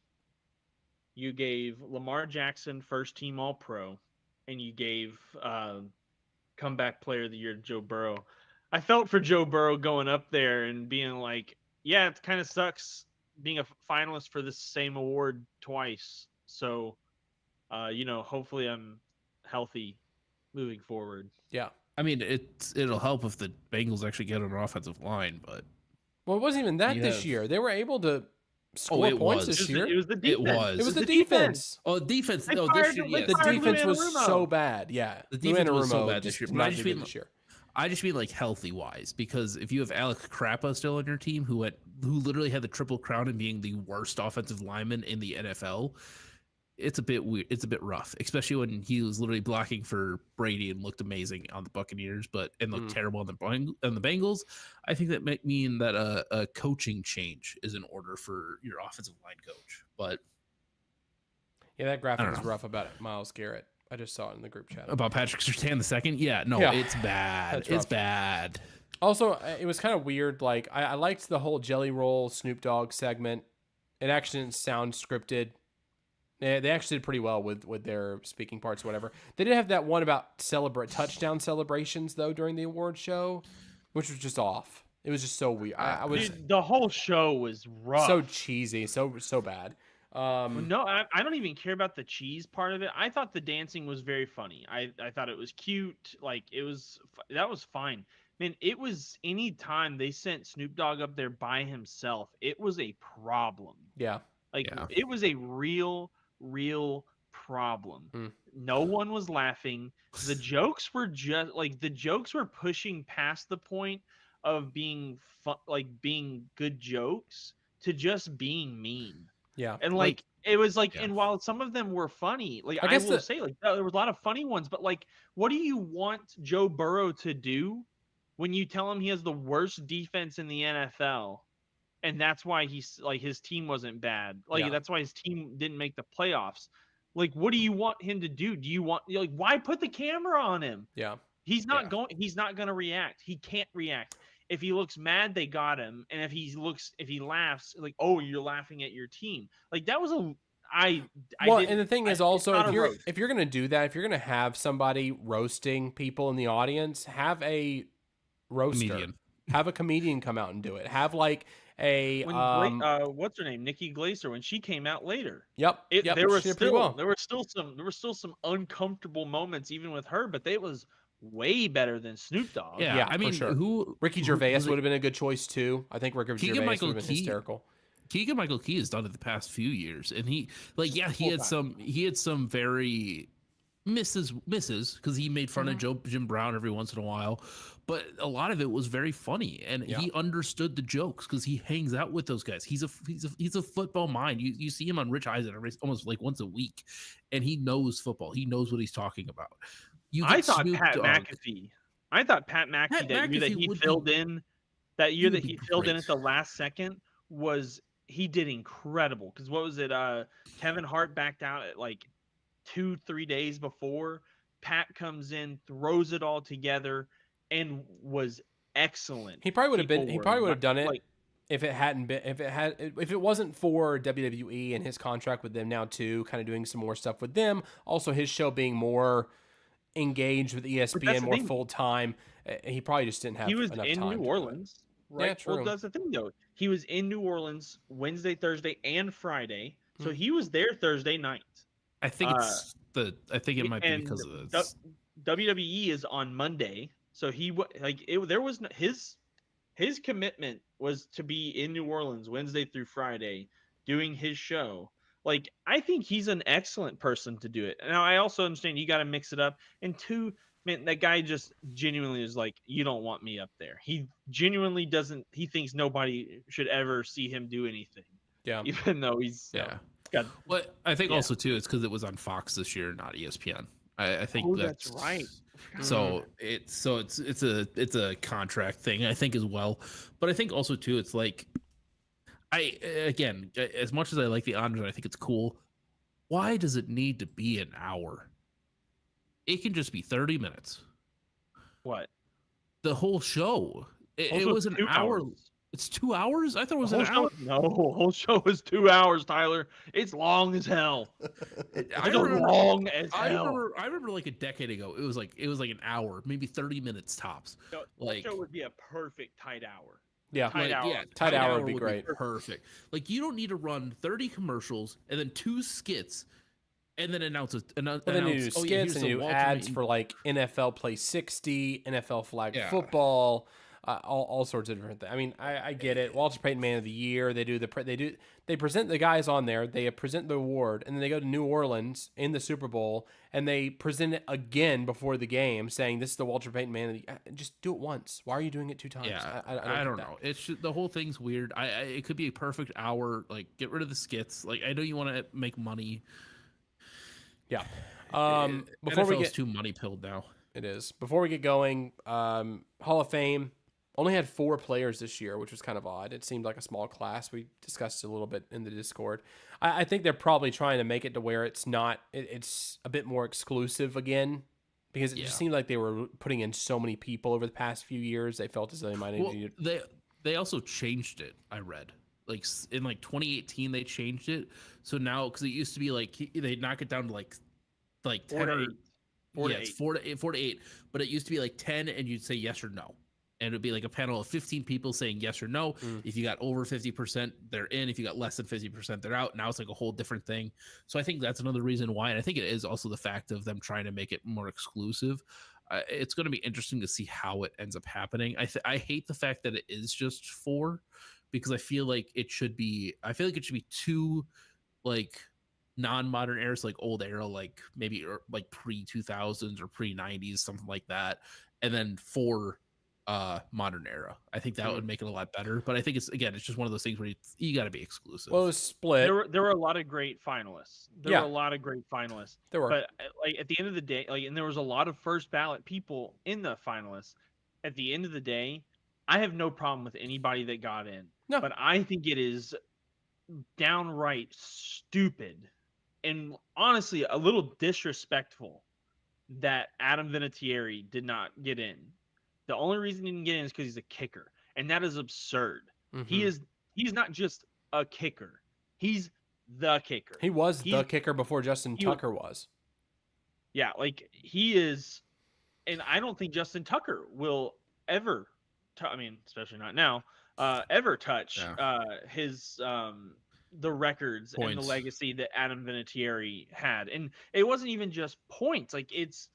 You gave Lamar Jackson first team All-Pro. And you gave comeback player of the year to Joe Burrow. I felt for Joe Burrow going up there and being like, yeah, it kind of sucks being a finalist for this same award twice. So, hopefully I'm healthy moving forward. Yeah. I mean, it'll help if the Bengals actually get an offensive line, but it wasn't even that this year. They were able to score points this year. It was the defense. It was the defense. Oh, defense. No, this year, the defense was so bad. Yeah, the defense was so bad this year. This year. I just mean like healthy wise, because if you have Alex Krappa still on your team, who literally had the triple crown and being the worst offensive lineman in the NFL, it's a bit weird. It's a bit rough, especially when he was literally blocking for Brady and looked amazing on the Buccaneers, and looked terrible on the Bengals. I think that might mean that a coaching change is in order for your offensive line coach. But yeah, that graphic is rough about Myles Garrett. I just saw it in the group chat. About Patrick Surtain II? Yeah, no, it's bad. It's bad. Also, it was kind of weird. Like, I liked the whole Jelly Roll Snoop Dogg segment. It actually didn't sound scripted. They actually did pretty well with their speaking parts or whatever. They did have that one about touchdown celebrations, though, during the award show, which was just off. It was just so weird. I was Dude, the whole show was rough. so cheesy, so bad. No, I don't even care about the cheese part of it. I thought the dancing was very funny. I thought it was cute. Like that was fine. Man, it was any time they sent Snoop Dogg up there by himself, it was a problem. Yeah. Like Yeah. it was a real problem. No one was laughing. The jokes were just like the jokes were pushing past the point of being being good jokes to just being mean. Yeah. And like it was like, Yeah. and while some of them were funny, like I I guess will say, like there was a lot of funny ones, but like, what do you want Joe Burrow to do when you tell him he has the worst defense in the NFL, and that's why he's like his team wasn't bad, like Yeah. that's why his team didn't make the playoffs? Like, what do you want him to do? Do you want like why put the camera on him? Yeah. He's not going to react. He can't react. If he looks mad, they got him. And if he laughs, like, oh, you're laughing at your team. Like that was and the thing is also, if you're gonna do that, if you're gonna have somebody roasting people in the audience, have a roaster, Comedian. have a comedian come out and do it. Have like a what's her name, Nikki Glaser, when she came out later. Yep. There were she did pretty well. there were still some uncomfortable moments even with her, but it was way better than Snoop Dogg. Yeah, I mean, for sure. who Ricky Gervais would have been a good choice too. I think Ricky Gervais would have been hysterical. Keegan-Michael Key has done it the past few years, and he had some very misses because he made fun of Jim Brown every once in a while, but a lot of it was very funny, and he understood the jokes because he hangs out with those guys. He's a football mind. You see him on Rich Eisen almost like once a week, and he knows football. He knows what he's talking about. I thought Pat McAfee that year that he filled in at the last second he did incredible. Because what was it? Kevin Hart backed out at like 2-3 days before. Pat comes in, throws it all together, and was excellent. He probably would have done it if it wasn't for WWE and his contract with them now too, kind of doing some more stuff with them. Also, his show being more engaged with ESPN more full time. He probably just didn't have enough time. He was in New Orleans, right? Yeah, true. Well, that's the thing though. He was in New Orleans Wednesday, Thursday, and Friday. So he was there Thursday night. I think it might be because of this. WWE is on Monday, so his commitment was to be in New Orleans Wednesday through Friday doing his show. Like, I think he's an excellent person to do it. Now, I also understand you got to mix it up. And two, man, that guy just genuinely is like, you don't want me up there. He genuinely doesn't. He thinks nobody should ever see him do anything. Yeah. Even though he's got. What I think also too, it's because it was on Fox this year, not ESPN. I think that's right. So it's a contract thing, I think, as well. But I think also too, it's like, again, as much as I like the honors and I think it's cool, why does it need to be an hour? It can just be 30 minutes. What? The whole show. It was an hour. It's 2 hours? I thought it was an hour. No, the whole show is 2 hours, Tyler. It's long as hell. I remember like a decade ago, it was like an hour, maybe 30 minutes tops. The show would be a perfect tight hour. Yeah, tight hour would be great. Perfect. Like, you don't need to run 30 commercials and then 2 skits and then announce then you do skits and you do ads for like NFL Play 60, NFL Flag Football, all sorts of different things. I mean, I get it. Walter Payton Man of the Year. They present the guys on there. They present the award, and then they go to New Orleans in the Super Bowl, and they present it again before the game, saying this is the Walter Payton Man of the Year. Just do it once. Why are you doing it 2 times? Yeah, I don't know. It's just, the whole thing's weird. It could be a perfect hour. Like, get rid of the skits. Like, I know you want to make money. Yeah. Before we get too money pilled now. It is. Before we get going, Hall of Fame only had 4 players this year, which was kind of odd. It seemed like a small class. We discussed it a little bit in the Discord. I think they're probably trying to make it to where it's not. It's a bit more exclusive again, because it just seemed like they were putting in so many people over the past few years. They felt as though they might need to. They also changed it. I read. Like in 2018, they changed it. So now, because it used to be like they knock it down to like 10 or 4 to 8, but it used to be like 10, and you'd say yes or no. And it'd be like a panel of 15 people saying yes or no. Mm. If you got over 50%, they're in. If you got less than 50%, they're out. Now it's like a whole different thing. So I think that's another reason why. And I think it is also the fact of them trying to make it more exclusive. It's going to be interesting to see how it ends up happening. I hate the fact that it is just 4 because I feel like it should be. I feel like it should be 2 like non-modern eras, like old era, like maybe like pre-2000s or pre-90s, something like that, and then 4 modern era. I think that would make it a lot better. But I think it's just one of those things where you got to be exclusive. Well, it was split. There were a lot of great finalists. There were a lot of great finalists. There were. But like at the end of the day, like, and there was a lot of first ballot people in the finalists. At the end of the day, I have no problem with anybody that got in. No. But I think it is downright stupid and honestly a little disrespectful that Adam Vinatieri did not get in. The only reason he didn't get in is because he's a kicker, and that is absurd. Mm-hmm. He's not just a kicker; he's the kicker. He was the kicker before Justin Tucker was. Yeah, like he is, and I don't think Justin Tucker will ever. I mean, especially not now. Ever touch his the records and the legacy that Adam Vinatieri had, and it wasn't even just points; like it's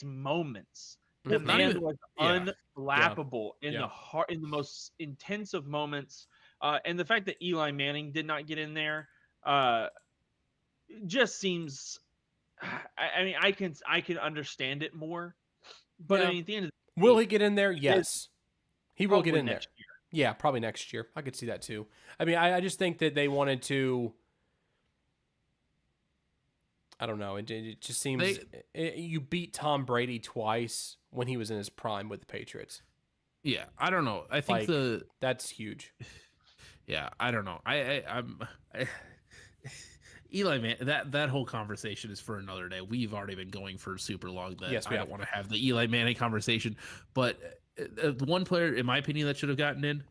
moments. The man was unflappable in the most intense of moments, and the fact that Eli Manning did not get in there just seems. I mean, I can understand it more, but I mean, at the end of the day, will he get in there? Yes, he will get in there. Year. Yeah, probably next year. I could see that too. I mean, I just think that they wanted to. I don't know. It just seems you beat Tom Brady twice when he was in his prime with the Patriots. Yeah, I don't know. I think that's huge. Yeah, I don't know. I'm Eli Man. That whole conversation is for another day. We've already been going for super long. I don't want to have the Eli Manning conversation. But the one player, in my opinion, that should have gotten in,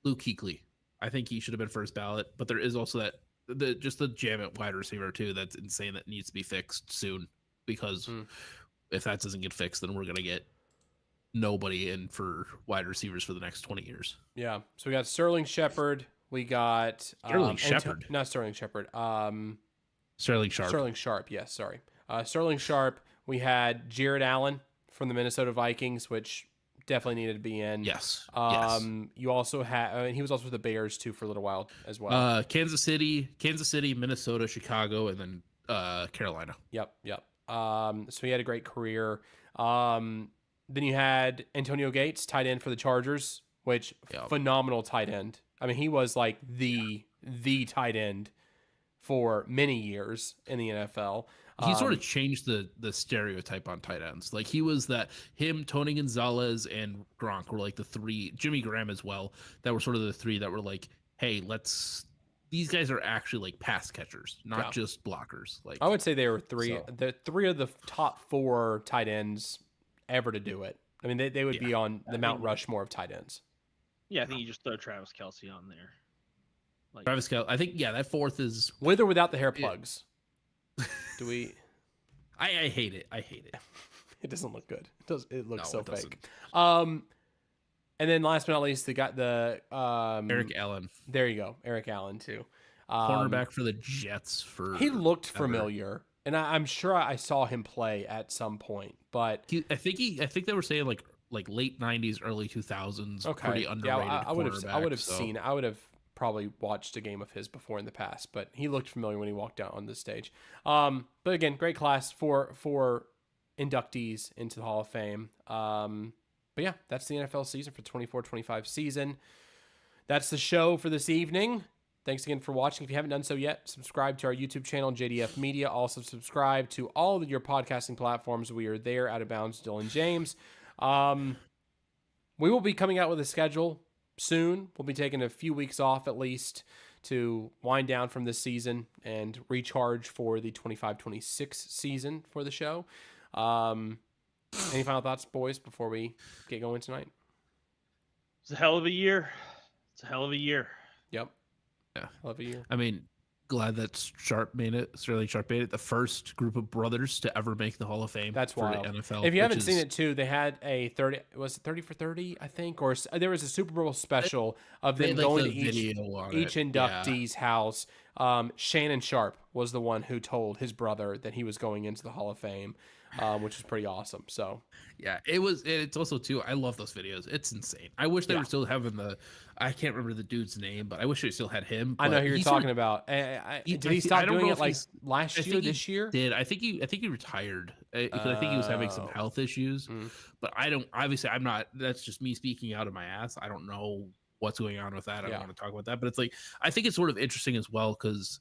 Luke Kuechly. I think he should have been first ballot. But there is also that. The jam at wide receiver too. That's insane. That needs to be fixed soon, because if that doesn't get fixed, then we're gonna get nobody in for wide receivers for the next 20 years. Yeah. So we got Sterling Shepard. We got Sterling Shepard. Not Sterling Shepard. Sterling Sharp. Sterling Sharp. Yes. Sorry. Sterling Sharp. We had Jared Allen from the Minnesota Vikings, which definitely needed to be in. Yes. You also had, he was also with the Bears too for a little while as well. Kansas City, Minnesota, Chicago, and then Carolina. Yep. So he had a great career. Then you had Antonio Gates, tight end for the Chargers, which phenomenal tight end. I mean, he was like the tight end for many years in the NFL. He sort of changed the stereotype on tight ends. Like he was him, Tony Gonzalez, and Gronk were like the 3, Jimmy Graham as well, that were sort of the 3 that were like, hey, these guys are actually like pass catchers, not just blockers. Like I would say they were 3 the 3 of the top 4 tight ends ever to do it. I mean, they would be on the Mount Rushmore of tight ends. Yeah, I think you just throw Travis Kelce on there. Like, Travis Kelce, I think that 4th is with or without the hair plugs. Do we? I hate it. I hate it. It doesn't look good. It looks so fake. And then last but not least, they got the Eric Allen. There you go, Eric Allen too. Cornerback for the Jets. He looked familiar, and I'm sure I saw him play at some point. But I think they were saying like late 90s, early 2000s. Okay, pretty underrated. Yeah, I would have seen. I would have probably watched a game of his before in the past, but he looked familiar when he walked out on the stage. But again, great class for inductees into the Hall of Fame. But yeah, that's the NFL season for 24-25 season. That's the show for this evening. Thanks again for watching. If you haven't done so yet, subscribe to our YouTube channel, JDF Media. Also subscribe to all of your podcasting platforms. We are there, Out of Bounds, Dillon James. We will be coming out with a schedule soon. We'll be taking a few weeks off at least to wind down from this season and recharge for the 25-26 season for the show. Any final thoughts, boys, before we get going tonight? It's a hell of a year. Yep. Yeah. Hell of a year. I mean, glad that Sterling Sharp made it. The first group of brothers to ever make the Hall of Fame. That's for wild. the NFL. If you haven't seen it too, they had a 30. Was it 30 for 30? I think, or there was a Super Bowl special of them going to each inductee's house. Shannon Sharp was the one who told his brother that he was going into the Hall of Fame, which is pretty awesome. So yeah, it's also too. I love those videos. It's insane. I wish they were still having I can't remember the dude's name, but I wish they still had him. I know who you're talking about. Did he stop doing it like last year? This year? Did I think he retired because I think he was having some health issues. But I don't. Obviously, I'm not. That's just me speaking out of my ass. I don't know what's going on with that. I don't want to talk about that. But it's like I think it's sort of interesting as well because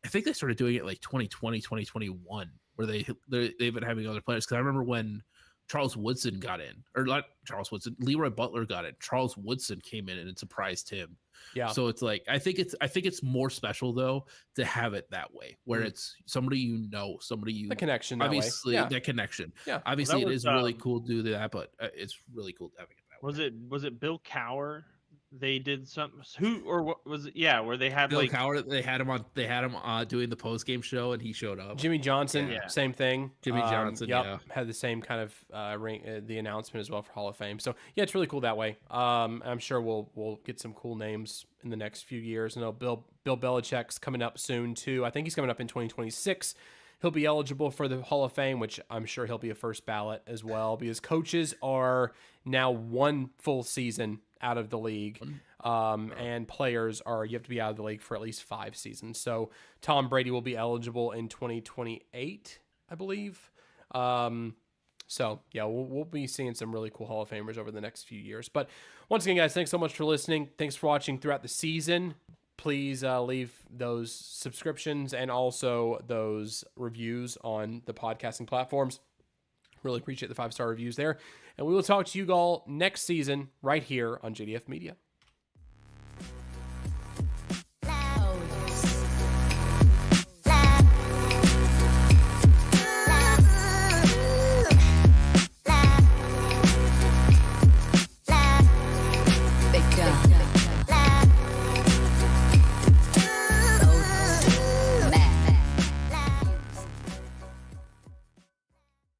I think they started doing it like 2020, 2021, where they've been having other players. Because I remember when Charles Woodson got in, or not Charles Woodson, Leroy Butler got in. Charles Woodson came in and it surprised him. Yeah. So it's like I think it's more special though to have it that way, where it's somebody the connection. Obviously, that connection. Yeah. Obviously, it is really cool to do that, but it's really cool having it that way. Was it Bill Cowher? They did something. Who or what was it? Yeah, where they had Bill Cowher. They had him doing the post game show, and he showed up. Jimmy Johnson, same thing. Jimmy Johnson, had the same kind of the announcement as well for Hall of Fame. So yeah, it's really cool that way. I'm sure we'll get some cool names in the next few years. And Bill Belichick's coming up soon too. I think he's coming up in 2026. He'll be eligible for the Hall of Fame, which I'm sure he'll be a first ballot as well, because coaches are now one full season out of the league, and players you have to be out of the league for at least 5 seasons. So Tom Brady will be eligible in 2028, I believe. So yeah, we'll be seeing some really cool Hall of Famers over the next few years. But once again, guys, thanks so much for listening. Thanks for watching throughout the season. Please leave those subscriptions and also those reviews on the podcasting platforms. Really appreciate the 5-star reviews there. And we will talk to you all next season right here on JDF Media.